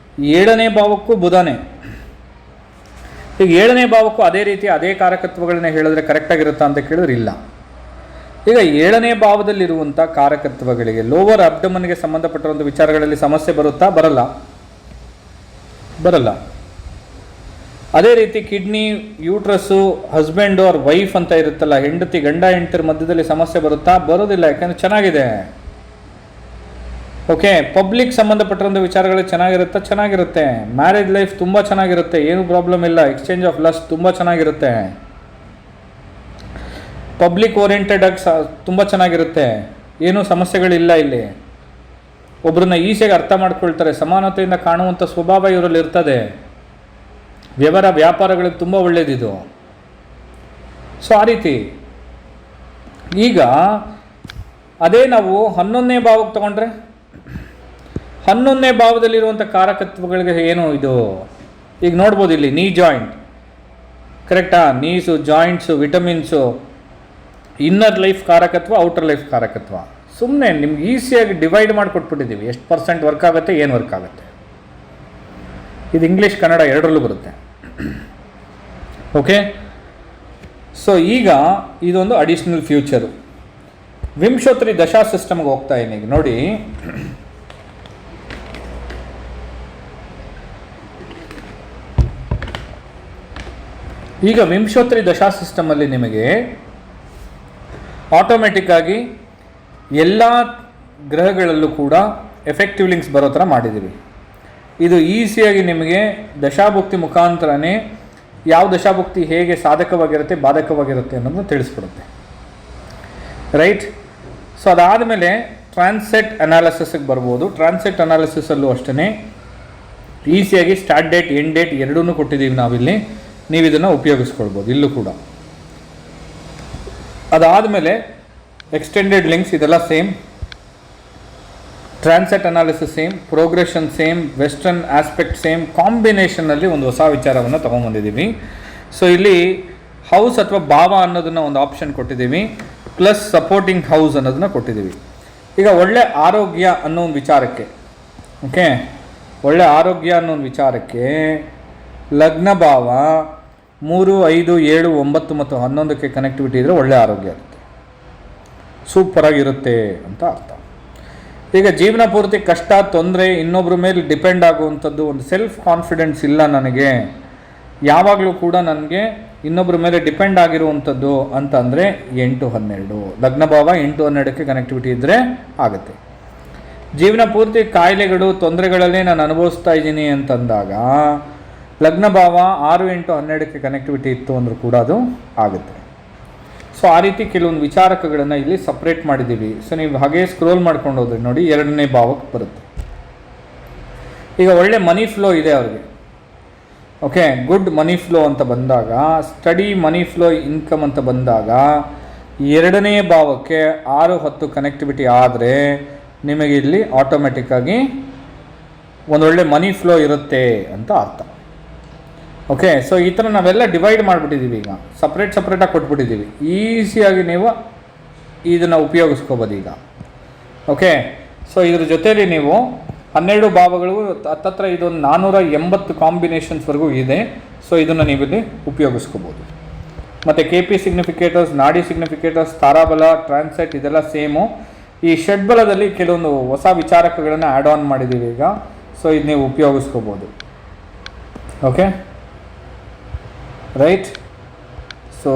7ನೇ ಭಾವಕ್ಕೂ ಬುಧನೇ. ಈಗ 7ನೇ ಭಾವಕ್ಕೂ ಅದೇ ರೀತಿ ಅದೇ ಕಾರಕತ್ವಗಳನ್ನ ಹೇಳಿದ್ರೆ ಕರೆಕ್ಟಾಗಿರುತ್ತಾ ಅಂತ ಕೇಳಿದ್ರೆ ಇಲ್ಲ. ಈಗ 7ನೇ ಭಾವದಲ್ಲಿರುವಂಥ ಕಾರಕತ್ವಗಳಿಗೆ ಲೋವರ್ ಅಬ್ಡಮನ್ಗೆ ಸಂಬಂಧಪಟ್ಟಿರುವಂಥ ವಿಚಾರಗಳಲ್ಲಿ ಸಮಸ್ಯೆ ಬರುತ್ತಾ? ಬರಲ್ಲ. ಅದೇ ರೀತಿ ಕಿಡ್ನಿ, ಯೂಟ್ರಸ್ಸು, ಹಸ್ಬೆಂಡು ಆರ್ ವೈಫ್ ಅಂತ ಇರುತ್ತಲ್ಲ, ಗಂಡ ಹೆಂಡತಿರ ಮಧ್ಯದಲ್ಲಿ ಸಮಸ್ಯೆ ಬರುತ್ತಾ? ಬರೋದಿಲ್ಲ, ಯಾಕಂದರೆ ಚೆನ್ನಾಗಿದೆ. ಓಕೆ, ಪಬ್ಲಿಕ್ ಸಂಬಂಧಪಟ್ಟಿರುವಂಥ ವಿಚಾರಗಳು ಚೆನ್ನಾಗಿರುತ್ತೆ. ಮ್ಯಾರೇಜ್ ಲೈಫ್ ತುಂಬ ಚೆನ್ನಾಗಿರುತ್ತೆ, ಏನೂ ಪ್ರಾಬ್ಲಮ್ ಇಲ್ಲ. ಎಕ್ಸ್ಚೇಂಜ್ ಆಫ್ ಲಸ್ಟ್ ತುಂಬ ಚೆನ್ನಾಗಿರುತ್ತೆ. ಪಬ್ಲಿಕ್ ಓರಿಯೆಂಟೆಡ್ ಆಗಿ ತುಂಬ ಚೆನ್ನಾಗಿರುತ್ತೆ, ಏನೂ ಸಮಸ್ಯೆಗಳಿಲ್ಲ. ಇಲ್ಲಿ ಒಬ್ಬರನ್ನ ಈಸಿಯಾಗಿ ಅರ್ಥ ಮಾಡ್ಕೊಳ್ತಾರೆ, ಸಮಾನತೆಯಿಂದ ಕಾಣುವಂಥ ಸ್ವಭಾವ ಇವರಲ್ಲಿ ಇರ್ತದೆ. ವ್ಯಾಪಾರಗಳಿಗೆ ತುಂಬ ಒಳ್ಳೆಯದಿದು. ಸೊ ಆ ರೀತಿ. ಈಗ ಅದೇ ನಾವು 11ನೇ ಭಾವಕ್ಕೆ ತಗೊಂಡ್ರೆ, 11ನೇ ಭಾವದಲ್ಲಿರುವಂಥ ಕಾರಕತ್ವಗಳಿಗೆ ಏನು ಇದು? ಈಗ ನೋಡ್ಬೋದು ಇಲ್ಲಿ ನೀ ಜಾಯಿಂಟ್, ಕರೆಕ್ಟಾ? Knees, joints, vitamins, inner life ಕಾರಕತ್ವ, ಔಟರ್ ಲೈಫ್ ಕಾರಕತ್ವ. ಸುಮ್ಮನೆ ನಿಮ್ಗೆ ಈಸಿಯಾಗಿ ಡಿವೈಡ್ ಮಾಡಿಕೊಟ್ಬಿಟ್ಟಿದ್ದೀವಿ, ಎಷ್ಟು % ವರ್ಕ್ ಆಗುತ್ತೆ, ಏನು ವರ್ಕ್ ಆಗುತ್ತೆ. ಇದು ಇಂಗ್ಲೀಷ್ ಕನ್ನಡ ಎರಡರಲ್ಲೂ ಬರುತ್ತೆ. ಓಕೆ, ಸೊ ಈಗ ಇದೊಂದು ಅಡಿಷ್ನಲ್ ಫ್ಯೂಚರು. ವಿಂಶೋತ್ರಿ ದಶಾ ಸಿಸ್ಟಮ್ಗೆ ಹೋಗ್ತಾ ಇದ್ದೀನಿ. ಈಗ ನೋಡಿ, ಈಗ ವಿಂಶೋತ್ರಿ ದಶಾ ಸಿಸ್ಟಮಲ್ಲಿ ನಿಮಗೆ ಆಟೋಮೆಟಿಕ್ಕಾಗಿ ಎಲ್ಲ ಗ್ರಹಗಳಲ್ಲೂ ಕೂಡ ಎಫೆಕ್ಟಿವ್ ಲಿಂಕ್ಸ್ ಬರೋ ಥರ ಮಾಡಿದ್ದೀವಿ. ಇದು ಈಸಿಯಾಗಿ ನಿಮಗೆ ದಶಾಭುಕ್ತಿ ಮುಖಾಂತರನೇ ಯಾವ ದಶಾಭುಕ್ತಿ ಹೇಗೆ ಸಾಧಕವಾಗಿರುತ್ತೆ, ಬಾಧಕವಾಗಿರುತ್ತೆ ಅನ್ನೋದನ್ನು ತಿಳಿಸ್ಕೊಡುತ್ತೆ, ರೈಟ್? ಸೊ ಅದಾದಮೇಲೆ ಟ್ರಾನ್ಸೆಟ್ ಅನಾಲಿಸಿಸ್ಗೆ ಬರ್ಬೋದು. ಟ್ರಾನ್ಸೆಟ್ ಅನಾಲಿಸಿಸಲ್ಲೂ ಅಷ್ಟೇ ಈಸಿಯಾಗಿ ಸ್ಟಾರ್ಟ್ ಡೇಟ್, ಎಂಡ್ ಡೇಟ್ ಎರಡೂ ಕೊಟ್ಟಿದ್ದೀವಿ ನಾವಿಲ್ಲಿ. ನೀವು ಇದನ್ನು ಉಪಯೋಗಿಸ್ಕೊಳ್ಬೋದು ಇಲ್ಲೂ ಕೂಡ. ಅದಾದಮೇಲೆ ಎಕ್ಸ್ಟೆಂಡೆಡ್ ಲಿಂಕ್ಸ್, ಇದೆಲ್ಲ same. Transit analysis same, progression same, western aspect same, ಕಾಂಬಿನೇಷನಲ್ಲಿ ಒಂದು ಹೊಸ ವಿಚಾರವನ್ನು ತೊಗೊಂಬಂದಿದ್ದೀವಿ. ಸೊ ಇಲ್ಲಿ ಹೌಸ್ ಅಥವಾ ಭಾವ ಅನ್ನೋದನ್ನು ಒಂದು ಆಪ್ಷನ್ ಕೊಟ್ಟಿದ್ದೀವಿ, ಪ್ಲಸ್ ಸಪೋರ್ಟಿಂಗ್ ಹೌಸ್ ಅನ್ನೋದನ್ನು ಕೊಟ್ಟಿದ್ದೀವಿ. ಈಗ ಒಳ್ಳೆ ಆರೋಗ್ಯ ಅನ್ನೋ ಒಂದು ವಿಚಾರಕ್ಕೆ, ಓಕೆ, ಒಳ್ಳೆ ಆರೋಗ್ಯ ಅನ್ನೋ ಒಂದು ವಿಚಾರಕ್ಕೆ ಲಗ್ನ ಭಾವ 3, 5, 7, 9 ಮತ್ತು 11ಕ್ಕೆ ಕನೆಕ್ಟಿವಿಟಿ ಇದ್ದರೆ ಒಳ್ಳೆ ಆರೋಗ್ಯ ಇರುತ್ತೆ, ಸೂಪರಾಗಿರುತ್ತೆ ಅಂತ ಅರ್ಥ. ಈಗ ಜೀವನ ಪೂರ್ತಿ ಕಷ್ಟ, ತೊಂದರೆ, ಇನ್ನೊಬ್ಬರ ಮೇಲೆ ಡಿಪೆಂಡ್ ಆಗುವಂಥದ್ದು, ಒಂದು ಸೆಲ್ಫ್ ಕಾನ್ಫಿಡೆನ್ಸ್ ಇಲ್ಲ ನನಗೆ, ಯಾವಾಗಲೂ ಕೂಡ ನನಗೆ ಇನ್ನೊಬ್ಬರ ಮೇಲೆ ಡಿಪೆಂಡ್ ಆಗಿರುವಂಥದ್ದು ಅಂತ ಅಂದರೆ 8, 12 ಲಗ್ನ ಭಾವ 8, 12ಕ್ಕೆ ಕನೆಕ್ಟಿವಿಟಿ ಇದ್ದರೆ ಆಗುತ್ತೆ. ಜೀವನ ಪೂರ್ತಿ ಕಾಯಿಲೆಗಳು, ತೊಂದರೆಗಳಲ್ಲೇ ನಾನು ಅನುಭವಿಸ್ತಾ ಇದ್ದೀನಿ ಅಂತಂದಾಗ ಲಗ್ನ ಭಾವ 6, 8, 12ಕ್ಕೆ ಕನೆಕ್ಟಿವಿಟಿ ಇತ್ತು ಅಂದರೂ ಕೂಡ ಅದು ಆಗುತ್ತೆ. ಸೊ ಆ ರೀತಿ ಕೆಲವೊಂದು ವಿಚಾರಕಗಳನ್ನು ಇಲ್ಲಿ ಸಪ್ರೇಟ್ ಮಾಡಿದ್ದೀವಿ. ಸೊ ನೀವು ಹಾಗೆ ಸ್ಕ್ರೋಲ್ ಮಾಡ್ಕೊಂಡು ಹೋದ್ರೆ ನೋಡಿ 2ನೇ ಭಾವಕ್ಕೆ ಬರುತ್ತೆ. ಈಗ ಒಳ್ಳೆ ಮನಿ ಫ್ಲೋ ಇದೆ ಅವ್ರಿಗೆ, ಓಕೆ, ಗುಡ್ ಮನಿ ಫ್ಲೋ ಅಂತ ಬಂದಾಗ, ಸ್ಟಡಿ ಮನಿ ಫ್ಲೋ ಇನ್ಕಮ್ ಅಂತ ಬಂದಾಗ 2ನೇ ಭಾವಕ್ಕೆ 6, 10 ಕನೆಕ್ಟಿವಿಟಿ ಆದರೆ ನಿಮಗೆ ಇಲ್ಲಿ ಆಟೋಮೆಟಿಕ್ಕಾಗಿ ಒಂದೊಳ್ಳೆ ಮನಿ ಫ್ಲೋ ಇರುತ್ತೆ ಅಂತ ಅರ್ಥ. ಓಕೆ, ಸೊ ಈ ಥರ ನಾವೆಲ್ಲ ಡಿವೈಡ್ ಮಾಡಿಬಿಟ್ಟಿದ್ದೀವಿ, ಈಗ ಸಪ್ರೇಟಾಗಿ ಕೊಟ್ಬಿಟ್ಟಿದ್ದೀವಿ. ಈಸಿಯಾಗಿ ನೀವು ಇದನ್ನು ಉಪಯೋಗಿಸ್ಕೋಬೋದು ಈಗ. ಓಕೆ, ಸೊ ಇದ್ರ ಜೊತೆಯಲ್ಲಿ ನೀವು 12 ಭಾವಗಳು ಹತ್ತತ್ರ ಇದೊಂದು 480 ಕಾಂಬಿನೇಷನ್ಸ್ವರೆಗೂ ಇದೆ. ಸೊ ಇದನ್ನು ನೀವಿಲ್ಲಿ ಉಪಯೋಗಿಸ್ಕೋಬೋದು. ಮತ್ತು KP ಸಿಗ್ನಿಫಿಕೇಟರ್ಸ್, ನಾಡಿ ಸಿಗ್ನಿಫಿಕೇಟರ್ಸ್, ತಾರಾಬಲ, ಟ್ರಾನ್ಸೆಟ್ ಇದೆಲ್ಲ ಸೇಮು. ಈ ಷಡ್ಬಲದಲ್ಲಿ ಕೆಲವೊಂದು ಹೊಸ ವಿಚಾರಕಗಳನ್ನು ಆ್ಯಡ್ ಆನ್ ಮಾಡಿದ್ದೀವಿ ಈಗ. ಸೊ ಇದು ನೀವು ಉಪಯೋಗಿಸ್ಕೋಬೋದು. Okay, right. ಸೊ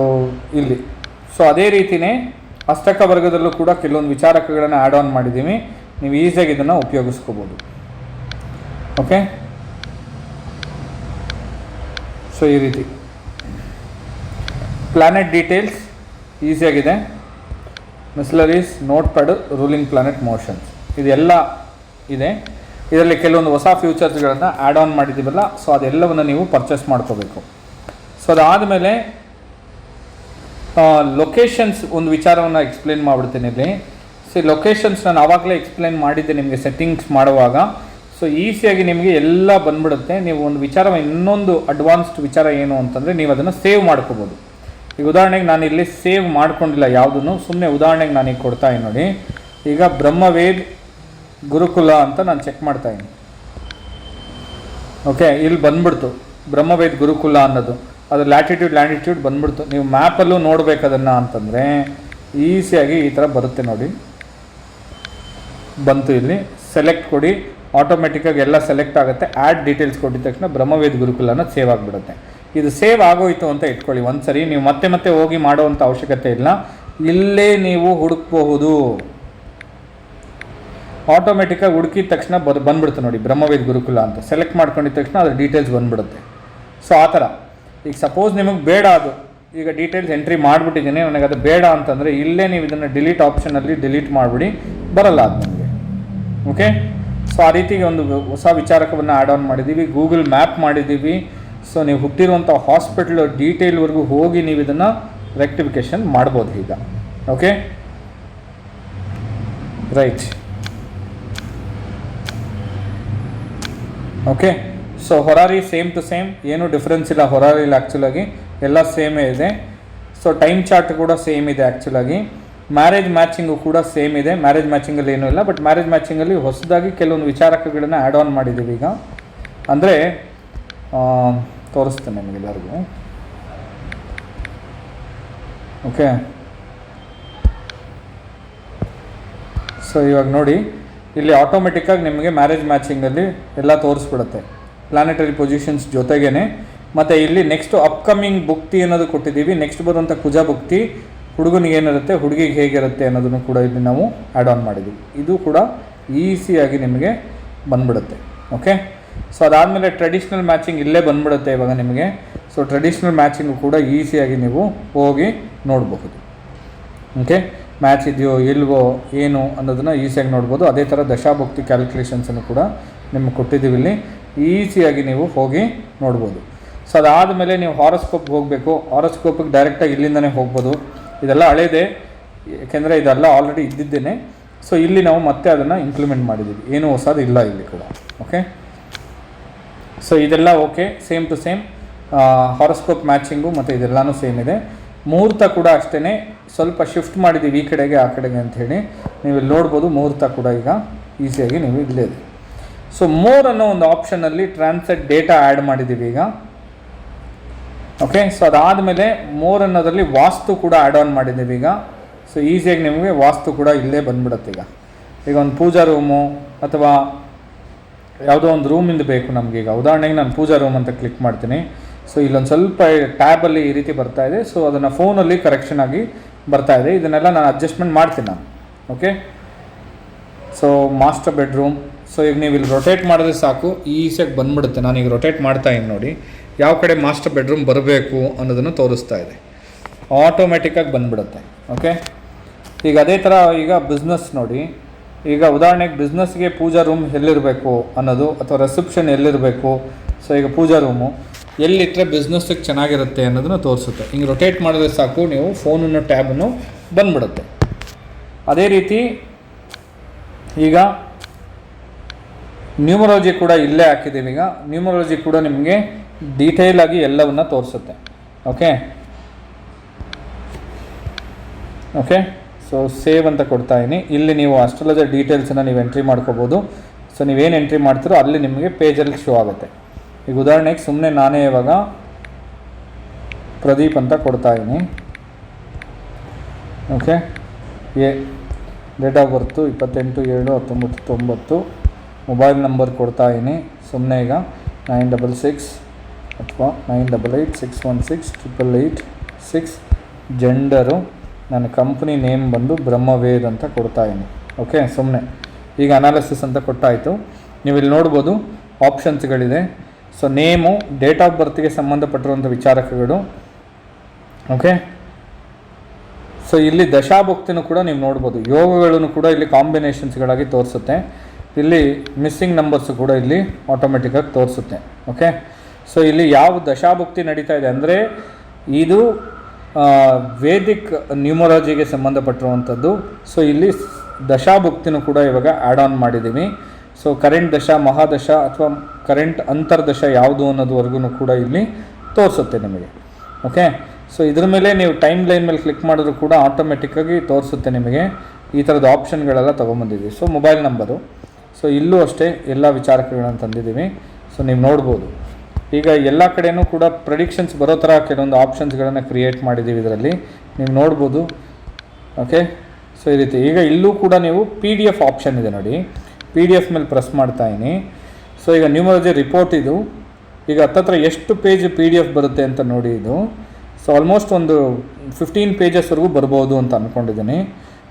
ಇಲ್ಲಿ ಸೊ ಅದೇ ರೀತಿಯೇ ಅಷ್ಟಕ ವರ್ಗದಲ್ಲೂ ಕೂಡ ಕೆಲವೊಂದು ವಿಚಾರಕಗಳನ್ನು ಆ್ಯಡ್ ಆನ್ ಮಾಡಿದ್ದೀವಿ. ನೀವು ಈಸಿಯಾಗಿ ಇದನ್ನು ಉಪಯೋಗಿಸ್ಕೋಬೋದು. ಓಕೆ, ಸೊ ಈ ರೀತಿ ಪ್ಲಾನೆಟ್ ಡೀಟೇಲ್ಸ್ ಈಸಿಯಾಗಿದೆ. ಮಿಸ್ಲರೀಸ್, notepad, ruling planet motions ಇದೆಲ್ಲ ಇದೆ. ಇದರಲ್ಲಿ ಕೆಲವೊಂದು ಹೊಸ ಫ್ಯೂಚರ್ಸ್ಗಳನ್ನು ಆ್ಯಡ್ ಆನ್ ಮಾಡಿದ್ದೀವಲ್ಲ, ಸೊ ಅದೆಲ್ಲವನ್ನು ನೀವು ಪರ್ಚೇಸ್ ಮಾಡ್ಕೋಬೇಕು. ಸೊ ಅದಾದಮೇಲೆ ಲೊಕೇಶನ್ಸ್ ಒಂದು ವಿಚಾರವನ್ನು ಎಕ್ಸ್ಪ್ಲೇನ್ ಮಾಡಿಬಿಡ್ತೀನಿ ಇಲ್ಲಿ. ಸೊ ಲೊಕೇಶನ್ಸ್ ನಾನು ಆವಾಗಲೇ ಎಕ್ಸ್ಪ್ಲೇನ್ ಮಾಡಿದ್ದೆ ನಿಮಗೆ ಸೆಟ್ಟಿಂಗ್ಸ್ ಮಾಡುವಾಗ. ಸೊ ಈಸಿಯಾಗಿ ನಿಮಗೆ ಎಲ್ಲ ಬಂದ್ಬಿಡುತ್ತೆ. ನೀವು ಒಂದು ವಿಚಾರ, ಇನ್ನೊಂದು ಅಡ್ವಾನ್ಸ್ಡ್ ವಿಚಾರ ಏನು ಅಂತಂದರೆ ನೀವು ಅದನ್ನು ಸೇವ್ ಮಾಡ್ಕೋಬೋದು. ಈಗ ಉದಾಹರಣೆಗೆ ನಾನು ಇಲ್ಲಿ ಸೇವ್ ಮಾಡ್ಕೊಂಡಿಲ್ಲ ಯಾವುದನ್ನು, ಸುಮ್ಮನೆ ಉದಾಹರಣೆಗೆ ನಾನೀಗ ಕೊಡ್ತಾಯಿದ್ದೀನಿ ನೋಡಿ. ಈಗ ಬ್ರಹ್ಮವೇದ್ ಗುರುಕುಲ ಅಂತ ನಾನು ಚೆಕ್ ಮಾಡ್ತಾಯಿದ್ದೀನಿ. ಓಕೆ, ಇಲ್ಲಿ ಬಂದ್ಬಿಡ್ತು ಬ್ರಹ್ಮವೇದ್ ಗುರುಕುಲ ಅನ್ನೋದು, ಅದು ಲ್ಯಾಟಿಟ್ಯೂಡ್ ಲ್ಯಾಂಡಿಟ್ಯೂಡ್ ಬಂದ್ಬಿಡ್ತು. ನೀವು ಮ್ಯಾಪಲ್ಲೂ ನೋಡಬೇಕು ಅದನ್ನು ಅಂತಂದರೆ ಈಸಿಯಾಗಿ ಈ ಥರ ಬರುತ್ತೆ ನೋಡಿ. ಬಂತು, ಇಲ್ಲಿ ಸೆಲೆಕ್ಟ್ ಕೊಡಿ, ಆಟೋಮೆಟಿಕ್ಕಾಗಿ ಎಲ್ಲ ಸೆಲೆಕ್ಟ್ ಆಗುತ್ತೆ. ಆ್ಯಡ್ ಡೀಟೇಲ್ಸ್ ಕೊಟ್ಟಿದ ತಕ್ಷಣ ಬ್ರಹ್ಮವೇದ್ ಗುರುಕುಲ ಅನ್ನೋದು ಸೇವ್ ಆಗಿಬಿಡುತ್ತೆ. ಇದು ಸೇವ್ ಆಗೋಯ್ತು ಅಂತ ಇಟ್ಕೊಳ್ಳಿ ಒಂದು ಸರಿ, ನೀವು ಮತ್ತೆ ಹೋಗಿ ಮಾಡೋವಂಥ ಅವಶ್ಯಕತೆ ಇಲ್ಲ. ಇಲ್ಲೇ ನೀವು ಹುಡುಕಬಹುದು. ಆಟೋಮೆಟಿಕ್ಕಾಗಿ ಹುಡುಕಿದ ತಕ್ಷಣ ಬಂದ್ಬಿಡುತ್ತೆ ನೋಡಿ ಬ್ರಹ್ಮವೇದ್ ಗುರುಕುಲ ಅಂತ. ಸೆಲೆಕ್ಟ್ ಮಾಡ್ಕೊಂಡಿದ ತಕ್ಷಣ ಅದ್ರ ಡೀಟೇಲ್ಸ್ ಬಂದ್ಬಿಡುತ್ತೆ. ಸೊ ಆ ಥರ ಈಗ ಸಪೋಸ್ ನಿಮಗೆ ಬೇಡ, ಅದು ಈಗ ಡೀಟೇಲ್ಸ್ ಎಂಟ್ರಿ ಮಾಡಿಬಿಟ್ಟಿದ್ದೀನಿ, ನನಗೆ ಅದು ಬೇಡ ಅಂತಂದರೆ ಇಲ್ಲೇ ನೀವು ಇದನ್ನು ಡಿಲೀಟ್ ಆಪ್ಷನಲ್ಲಿ ಡಿಲೀಟ್ ಮಾಡಿಬಿಡಿ, ಬರಲ್ಲ ಅದು ನಿಮಗೆ. ಓಕೆ, ಸೊ ಆ ರೀತಿಗೆ ಒಂದು ಹೊಸ ವಿಚಾರಕವನ್ನು ಆ್ಯಡ್ ಆನ್ ಮಾಡಿದ್ದೀವಿ. ಗೂಗಲ್ ಮ್ಯಾಪ್ ಮಾಡಿದ್ದೀವಿ. ಸೊ ನೀವು ಹುಟ್ಟಿರುವಂಥ ಹಾಸ್ಪಿಟಲ್ ಡೀಟೇಲ್ವರೆಗೂ ಹೋಗಿ ನೀವು ಇದನ್ನು ರೆಕ್ಟಿಫಿಕೇಷನ್ ಮಾಡ್ಬೋದು ಈಗ. Okay, right. Okay, so horary same to same, ಏನೂ ಡಿಫ್ರೆನ್ಸ್ ಇಲ್ಲ ಹೊರಾರಿಲಿ. ಆ್ಯಕ್ಚುಲಾಗಿ ಎಲ್ಲ ಸೇಮೇ ಇದೆ. ಸೊ ಟೈಮ್ ಚಾರ್ಟ್ ಕೂಡ ಸೇಮ್ ಇದೆ ಆ್ಯಕ್ಚುಲಾಗಿ. ಮ್ಯಾರೇಜ್ ಮ್ಯಾಚಿಂಗು ಕೂಡ ಸೇಮ್ ಇದೆ. ಮ್ಯಾರೇಜ್ ಮ್ಯಾಚಿಂಗಲ್ಲಿ ಏನೂ ಇಲ್ಲ, ಬಟ್ ಮ್ಯಾರೇಜ್ ಮ್ಯಾಚಿಂಗಲ್ಲಿ ಹೊಸದಾಗಿ ಕೆಲವೊಂದು ವಿಚಾರಕಗಳನ್ನು ಆ್ಯಡ್ ಆನ್ ಮಾಡಿದ್ದೀವಿ ಈಗ. ಅಂದರೆ ತೋರಿಸ್ತೇನೆ ನಿಮಗೆಲ್ಲರಿಗೂ. ಓಕೆ, ಸೊ ಇವಾಗ ನೋಡಿ, ಇಲ್ಲಿ ಆಟೋಮೆಟಿಕ್ಕಾಗಿ ನಿಮಗೆ ಮ್ಯಾರೇಜ್ ಮ್ಯಾಚಿಂಗಲ್ಲಿ ಎಲ್ಲ ತೋರಿಸ್ಬಿಡುತ್ತೆ ಪ್ಲಾನೆಟರಿ ಪೊಸಿಷನ್ಸ್ ಜೊತೆಗೇ. ಮತ್ತು ಇಲ್ಲಿ ನೆಕ್ಸ್ಟು ಅಪ್ಕಮಿಂಗ್ ಭುಕ್ತಿ ಅನ್ನೋದು ಕೊಟ್ಟಿದ್ದೀವಿ. ನೆಕ್ಸ್ಟ್ ಬರುವಂಥ ಕುಜ ಭುಕ್ತಿ, ಹುಡುಗನಿಗೆ ಏನಿರುತ್ತೆ, ಹುಡುಗಿಗೆ ಹೇಗಿರುತ್ತೆ ಅನ್ನೋದನ್ನು ಕೂಡ ಇಲ್ಲಿ ನಾವು ಆ್ಯಡ್ ಆನ್ ಮಾಡಿದ್ದೀವಿ. ಇದು ಕೂಡ ಈಸಿಯಾಗಿ ನಿಮಗೆ ಬಂದ್ಬಿಡುತ್ತೆ. ಓಕೆ, ಸೊ ಅದಾದಮೇಲೆ ಟ್ರೆಡಿಷ್ನಲ್ ಮ್ಯಾಚಿಂಗ್ ಇಲ್ಲೇ ಬಂದ್ಬಿಡುತ್ತೆ ಇವಾಗ ನಿಮಗೆ. ಸೊ ಟ್ರೆಡಿಷ್ನಲ್ ಮ್ಯಾಚಿಂಗು ಕೂಡ ಈಸಿಯಾಗಿ ನೀವು ಹೋಗಿ ನೋಡಬಹುದು. ಓಕೆ, ಮ್ಯಾಚ್ ಇದೆಯೋ ಇಲ್ವೋ ಏನು ಅನ್ನೋದನ್ನು ಈಸಿಯಾಗಿ ನೋಡ್ಬೋದು. ಅದೇ ಥರ ದಶಾಭುಕ್ತಿ ಕ್ಯಾಲ್ಕುಲೇಷನ್ಸನ್ನು ಕೂಡ ನಿಮಗೆ ಕೊಟ್ಟಿದ್ದೀವಿ ಇಲ್ಲಿ, ಈಸಿಯಾಗಿ ನೀವು ಹೋಗಿ ನೋಡ್ಬೋದು. ಸೊ ಅದಾದಮೇಲೆ ನೀವು ಹಾರೋಸ್ಕೋಪ್ಗೆ ಹೋಗಬೇಕು. ಹಾರೋಸ್ಕೋಪಿಗೆ ಡೈರೆಕ್ಟಾಗಿ ಇಲ್ಲಿಂದನೇ ಹೋಗ್ಬೋದು. ಇದೆಲ್ಲ ಹಳೇದೇ, ಯಾಕೆಂದರೆ ಇದೆಲ್ಲ ಆಲ್ರೆಡಿ ಇದ್ದಿದ್ದೇನೆ. ಸೊ ಇಲ್ಲಿ ನಾವು ಮತ್ತೆ ಅದನ್ನು ಇಂಪ್ಲಿಮೆಂಟ್ ಮಾಡಿದ್ದೀವಿ, ಏನೂ ಹೊಸದು ಇಲ್ಲ ಇಲ್ಲಿ ಕೂಡ. ಓಕೆ, ಸೊ ಇದೆಲ್ಲ okay, same to same horoscope matching ಮತ್ತು ಇದೆಲ್ಲನೂ ಸೇಮ್ ಇದೆ. ಮುಹೂರ್ತ ಕೂಡ ಅಷ್ಟೇ, ಸ್ವಲ್ಪ ಶಿಫ್ಟ್ ಮಾಡಿದ್ದೀವಿ ಈ ಕಡೆಗೆ ಆ ಕಡೆಗೆ ಅಂಥೇಳಿ. ನೀವು ಇಲ್ಲಿ ನೋಡ್ಬೋದು ಮುಹೂರ್ತ ಕೂಡ ಈಗ ಈಸಿಯಾಗಿ ನೀವು ಇಲ್ಲೇ ಇದೆ. ಸೊ ಮೋರ್ ಅನ್ನೋ ಒಂದು ಆಪ್ಷನಲ್ಲಿ ಟ್ರಾನ್ಸ್ಲೆಟ್ ಡೇಟಾ ಆ್ಯಡ್ ಮಾಡಿದ್ದೀವಿ ಈಗ. ಓಕೆ, ಸೊ ಅದಾದಮೇಲೆ ಮೋರ್ ಅನ್ನೋದರಲ್ಲಿ ವಾಸ್ತು ಕೂಡ ಆ್ಯಡ್ ಆನ್ ಮಾಡಿದ್ದೀವಿ ಈಗ. ಸೊ ಈಸಿಯಾಗಿ ನಿಮಗೆ ವಾಸ್ತು ಕೂಡ ಇಲ್ಲೇ ಬಂದ್ಬಿಡುತ್ತೆ. ಈಗ ಒಂದು ಪೂಜಾ ರೂಮು ಅಥವಾ ಯಾವುದೋ ಒಂದು ರೂಮಿಂದ ಬೇಕು ನಮಗೆ. ಈಗ ಉದಾಹರಣೆಗೆ ನಾನು ಪೂಜಾ ರೂಮ್ ಅಂತ ಕ್ಲಿಕ್ ಮಾಡ್ತೀನಿ. ಸೊ ಇಲ್ಲೊಂದು ಸ್ವಲ್ಪ ಟ್ಯಾಬಲ್ಲಿ ಈ ರೀತಿ ಬರ್ತಾ ಇದೆ. ಸೊ ಅದನ್ನು ಫೋನಲ್ಲಿ ಕರೆಕ್ಷನ್ ಆಗಿ ಬರ್ತಾ ಇದೆ. ಇದನ್ನೆಲ್ಲ ನಾನು ಅಡ್ಜಸ್ಟ್ಮೆಂಟ್ ಮಾಡ್ತೀನಿ ನಾನು. Okay, so master bedroom. So ಈಗ ನೀವು ಇಲ್ಲಿ ರೊಟೇಟ್ ಮಾಡಿದ್ರೆ ಸಾಕು, ಈಸಿಯಾಗಿ ಬಂದ್ಬಿಡುತ್ತೆ. ನಾನೀಗ ರೊಟೇಟ್ ಮಾಡ್ತಾ ಇದ್ದೀನಿ ನೋಡಿ, ಯಾವ ಕಡೆ ಮಾಸ್ಟರ್ ಬೆಡ್ರೂಮ್ ಬರಬೇಕು ಅನ್ನೋದನ್ನು ತೋರಿಸ್ತಾ ಇದೆ, ಆಟೋಮೆಟಿಕ್ಕಾಗಿ ಬಂದ್ಬಿಡುತ್ತೆ. ಓಕೆ, ಈಗ ಅದೇ ಥರ ಈಗ ಬಿಸ್ನೆಸ್ ನೋಡಿ. ಈಗ ಉದಾಹರಣೆಗೆ ಬಿಸ್ನೆಸ್ಗೆ ಪೂಜಾ ರೂಮ್ ಎಲ್ಲಿರಬೇಕು ಅನ್ನೋದು, ಅಥವಾ ರಿಸೆಪ್ಷನ್ ಎಲ್ಲಿರಬೇಕು. ಸೊ ಈಗ ಪೂಜಾ ರೂಮು ಎಲ್ಲಿಟ್ಟರೆ ಬಿಸ್ನೆಸ್ಸಿಗೆ ಚೆನ್ನಾಗಿರುತ್ತೆ ಅನ್ನೋದನ್ನು ತೋರಿಸುತ್ತೆ. ಹಿಂಗೆ ರೊಟೇಟ್ ಮಾಡಿದ್ರೆ ಸಾಕು, ನೀವು ಫೋನನ್ನು ಟ್ಯಾಬನ್ನು ಬಂದ್ಬಿಡುತ್ತೆ. ಅದೇ ರೀತಿ ಈಗ ನ್ಯೂಮರಾಲಜಿ ಕೂಡ ಇಲ್ಲೇ ಹಾಕಿದ್ದೀವಿ. ಈಗ ನ್ಯೂಮರಾಲಜಿ ಕೂಡ ನಿಮಗೆ ಡೀಟೇಲಾಗಿ ಎಲ್ಲವನ್ನು ತೋರಿಸುತ್ತೆ. ಓಕೆ ಓಕೆ ಸೊ ಸೇವ್ ಅಂತ ಕೊಡ್ತಾ ಇದ್ದೀನಿ. ಇಲ್ಲಿ ನೀವು ಅಸ್ಟ್ರಾಲಜರ್ ಡೀಟೇಲ್ಸನ್ನು ನೀವು ಎಂಟ್ರಿ ಮಾಡ್ಕೋಬೋದು. ಸೊ ನೀವೇನು ಎಂಟ್ರಿ ಮಾಡ್ತೀರೋ ಅಲ್ಲಿ ನಿಮಗೆ ಪೇಜಲ್ಲಿ ಶೋ ಆಗುತ್ತೆ. ಈಗ ಉದಾಹರಣೆಗೆ ಸುಮ್ಮನೆ ನಾನೇ ಇವಾಗ ಪ್ರದೀಪ್ ಅಂತ ಕೊಡ್ತಾ ಇದ್ದೀನಿ. Okay, date of birth 28/7/1990. Mobile number ಕೊಡ್ತಾ ಇದ್ದೀನಿ ಸುಮ್ಮನೆ. ಈಗ 966 ಅಥವಾ 9886168886. ಜೆಂಡರು, ನನ್ನ ಕಂಪ್ನಿ ನೇಮ್ ಬಂದು ಬ್ರಹ್ಮವೇದ್ ಅಂತ ಕೊಡ್ತಾ ಇದ್ದೀನಿ. ಓಕೆ, ಸುಮ್ಮನೆ ಈಗ ಅನಾಲಿಸಿಸ್ ಅಂತ ಕೊಟ್ಟಾಯಿತು. ನೀವು ಇಲ್ಲಿ ನೋಡ್ಬೋದು ಆಪ್ಷನ್ಸ್ಗಳಿದೆ. ಸೊ ನೇಮು, ಡೇಟ್ ಆಫ್ ಬರ್ತ್ಗೆ ಸಂಬಂಧಪಟ್ಟಿರುವಂಥ ವಿಚಾರಕಗಳು. ಓಕೆ, ಸೊ ಇಲ್ಲಿ ದಶಾಭುಕ್ತಿನೂ ಕೂಡ ನೀವು ನೋಡ್ಬೋದು. ಯೋಗಗಳನ್ನು ಕೂಡ ಇಲ್ಲಿ ಕಾಂಬಿನೇಷನ್ಸ್ಗಳಾಗಿ ತೋರಿಸುತ್ತೆ. ಇಲ್ಲಿ ಮಿಸ್ಸಿಂಗ್ ನಂಬರ್ಸು ಕೂಡ ಇಲ್ಲಿ ಆಟೋಮೆಟಿಕ್ಕಾಗಿ ತೋರಿಸುತ್ತೆ. ಓಕೆ, ಸೊ ಇಲ್ಲಿ ಯಾವ ದಶಾಭುಕ್ತಿ ನಡೀತಾ ಇದೆ ಅಂದರೆ ಇದು ವೇದಿಕ್ ನ್ಯೂಮರಾಲಜಿಗೆ ಸಂಬಂಧಪಟ್ಟಿರುವಂಥದ್ದು. ಸೊ ಇಲ್ಲಿ ದಶಾಭುಕ್ತಿನೂ ಕೂಡ ಇವಾಗ ಆ್ಯಡ್ ಆನ್ ಮಾಡಿದ್ದೀವಿ. ಸೊ ಕರೆಂಟ್ ದಶಾ, ಮಹಾದಶ ಅಥವಾ ಕರೆಂಟ್ ಅಂತರ್ದಶ ಯಾವುದು ಅನ್ನೋದುವರೆಗೂ ಕೂಡ ಇಲ್ಲಿ ತೋರಿಸುತ್ತೆ ನಿಮಗೆ. ಓಕೆ, ಸೊ ಇದ್ರ ಮೇಲೆ ನೀವು ಟೈಮ್ ಲೈನ್ ಮೇಲೆ ಕ್ಲಿಕ್ ಮಾಡಿದ್ರು ಕೂಡ ಆಟೋಮೆಟಿಕ್ಕಾಗಿ ತೋರಿಸುತ್ತೆ ನಿಮಗೆ. ಈ ಥರದ ಆಪ್ಷನ್ಗಳೆಲ್ಲ ತೊಗೊಂಬಂದಿದ್ದೀವಿ. ಸೊ ಮೊಬೈಲ್ ನಂಬರು, ಸೊ ಇಲ್ಲೂ ಅಷ್ಟೇ ಎಲ್ಲ ವಿಚಾರಕಗಳನ್ನು ತಂದಿದ್ದೀವಿ. ಸೊ ನೀವು ನೋಡ್ಬೋದು ಈಗ ಎಲ್ಲ ಕಡೆಯೂ ಕೂಡ ಪ್ರೆಡಿಕ್ಷನ್ಸ್ ಬರೋ ಥರ ಕೆಲವೊಂದು ಆಪ್ಷನ್ಸ್ಗಳನ್ನು ಕ್ರಿಯೇಟ್ ಮಾಡಿದ್ದೀವಿ ಇದರಲ್ಲಿ, ನೀವು ನೋಡ್ಬೋದು. ಓಕೆ, ಸೊ ಈ ರೀತಿ ಈಗ ಇಲ್ಲೂ ಕೂಡ ನೀವು PDF ಆಪ್ಷನ್ ಇದೆ ನೋಡಿ. PDF ಮೇಲೆ ಪ್ರೆಸ್ ಮಾಡ್ತಾಯಿನಿ. ಸೊ ಈಗ ನ್ಯೂಮರಾಲಜಿ ರಿಪೋರ್ಟ್ ಇದು. ಈಗ ಹತ್ತತ್ರ ಎಷ್ಟು ಪೇಜ್ PDF ಬರುತ್ತೆ ಅಂತ ನೋಡಿ ಇದು. ಸೊ ಆಲ್ಮೋಸ್ಟ್ ಒಂದು 15 ಪೇಜಸ್ವರೆಗೂ ಬರ್ಬೋದು ಅಂತ ಅಂದ್ಕೊಂಡಿದ್ದೀನಿ.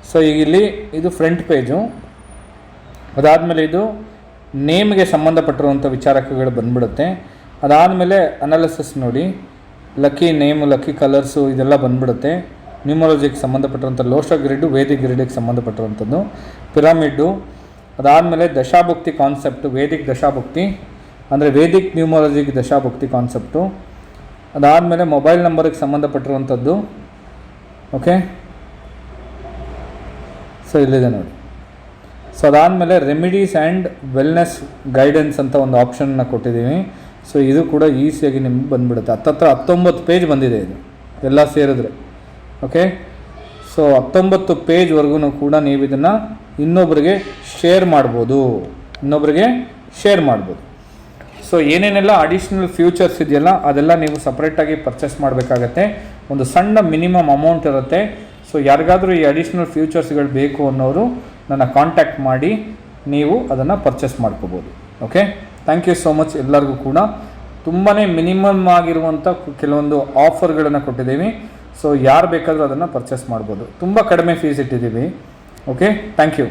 ಸೊ ಈಗ ಇಲ್ಲಿ ಇದು ಫ್ರಂಟ್ ಪೇಜು. ಅದಾದಮೇಲೆ ಇದು ನೇಮ್ಗೆ ಸಂಬಂಧಪಟ್ಟಿರುವಂಥ ವಿಚಾರಕಗಳು ಬಂದ್ಬಿಡುತ್ತೆ. ಅದಾದಮೇಲೆ ಅನಾಲಿಸಿಸ್ ನೋಡಿ, ಲಕ್ಕಿ ನೇಮು, ಲಕ್ಕಿ ಕಲರ್ಸು ಇದೆಲ್ಲ ಬಂದ್ಬಿಡುತ್ತೆ. ನ್ಯೂಮರಾಲಜಿಗೆ ಸಂಬಂಧಪಟ್ಟಿರುವಂಥ ಲೋಶ ಗ್ರಿಡ್ಡು, ವೇದಿಕ್ ಗ್ರಿಡ್ಗೆ ಸಂಬಂಧಪಟ್ಟಿರುವಂಥದ್ದು, ಪಿರಾಮಿಡ್ಡು. ಅದಾದಮೇಲೆ ದಶಾಭುಕ್ತಿ ಕಾನ್ಸೆಪ್ಟು, ವೇದಿಕ್ ದಶಾಭುಕ್ತಿ ಅಂದರೆ ವೇದಿಕ್ ನ್ಯೂಮರಾಲಜಿಗೆ ದಶಾಭುಕ್ತಿ ಕಾನ್ಸೆಪ್ಟು. ಅದಾದಮೇಲೆ ಮೊಬೈಲ್ ನಂಬರಿಗೆ ಸಂಬಂಧಪಟ್ಟಿರುವಂಥದ್ದು. ಓಕೆ, ಸೊ ಇಲ್ಲಿದೆ ನೋಡಿ. ಸೊ ಅದಾದಮೇಲೆ ರೆಮಿಡೀಸ್ ಆ್ಯಂಡ್ ವೆಲ್ನೆಸ್ ಗೈಡೆನ್ಸ್ ಅಂತ ಒಂದು ಆಪ್ಷನ್ನ ಕೊಟ್ಟಿದ್ದೀವಿ. ಸೊ ಇದು ಕೂಡ ಈಸಿಯಾಗಿ ನಿಮ್ಗೆ ಬಂದುಬಿಡುತ್ತೆ. ಹತ್ತತ್ರ 19 ಪೇಜ್ ಬಂದಿದೆ ಇದು ಎಲ್ಲ ಸೇರಿದ್ರೆ. ಓಕೆ, ಸೊ 19 ಪೇಜ್ವರೆಗೂ ಕೂಡ ನೀವು ಇದನ್ನು ಇನ್ನೊಬ್ಬರಿಗೆ ಶೇರ್ ಮಾಡ್ಬೋದು. ಸೊ ಏನೇನೆಲ್ಲ ಅಡಿಷ್ನಲ್ ಫ್ಯೂಚರ್ಸ್ ಇದೆಯಲ್ಲ ಅದೆಲ್ಲ ನೀವು ಸಪ್ರೇಟಾಗಿ ಪರ್ಚೇಸ್ ಮಾಡಬೇಕಾಗತ್ತೆ. ಒಂದು ಸಣ್ಣ ಮಿನಿಮಮ್ ಅಮೌಂಟ್ ಇರುತ್ತೆ. ಸೊ ಯಾರಿಗಾದರೂ ಈ ಅಡಿಷ್ನಲ್ ಫ್ಯೂಚರ್ಸ್ಗಳು ಬೇಕು ಅನ್ನೋರು ನನ್ನ ಕಾಂಟ್ಯಾಕ್ಟ್ ಮಾಡಿ ನೀವು ಅದನ್ನು ಪರ್ಚೇಸ್ ಮಾಡ್ಕೋಬೋದು. Okay, thank you so much. ಎಲ್ಲರಿಗೂ ಕೂಡ ತುಂಬಾ ಮಿನಿಮಮ್ ಆಗಿರುವಂಥ ಕೆಲವೊಂದು ಆಫರ್ಗಳನ್ನು ಕೊಟ್ಟಿದ್ದೀವಿ. ಸೊ ಯಾರು ಬೇಕಾದರೂ ಅದನ್ನು ಪರ್ಚೇಸ್ ಮಾಡ್ಬೋದು. ತುಂಬ ಕಡಿಮೆ ಫೀಸ್ ಇಟ್ಟಿದ್ದೀವಿ. Okay, thank you.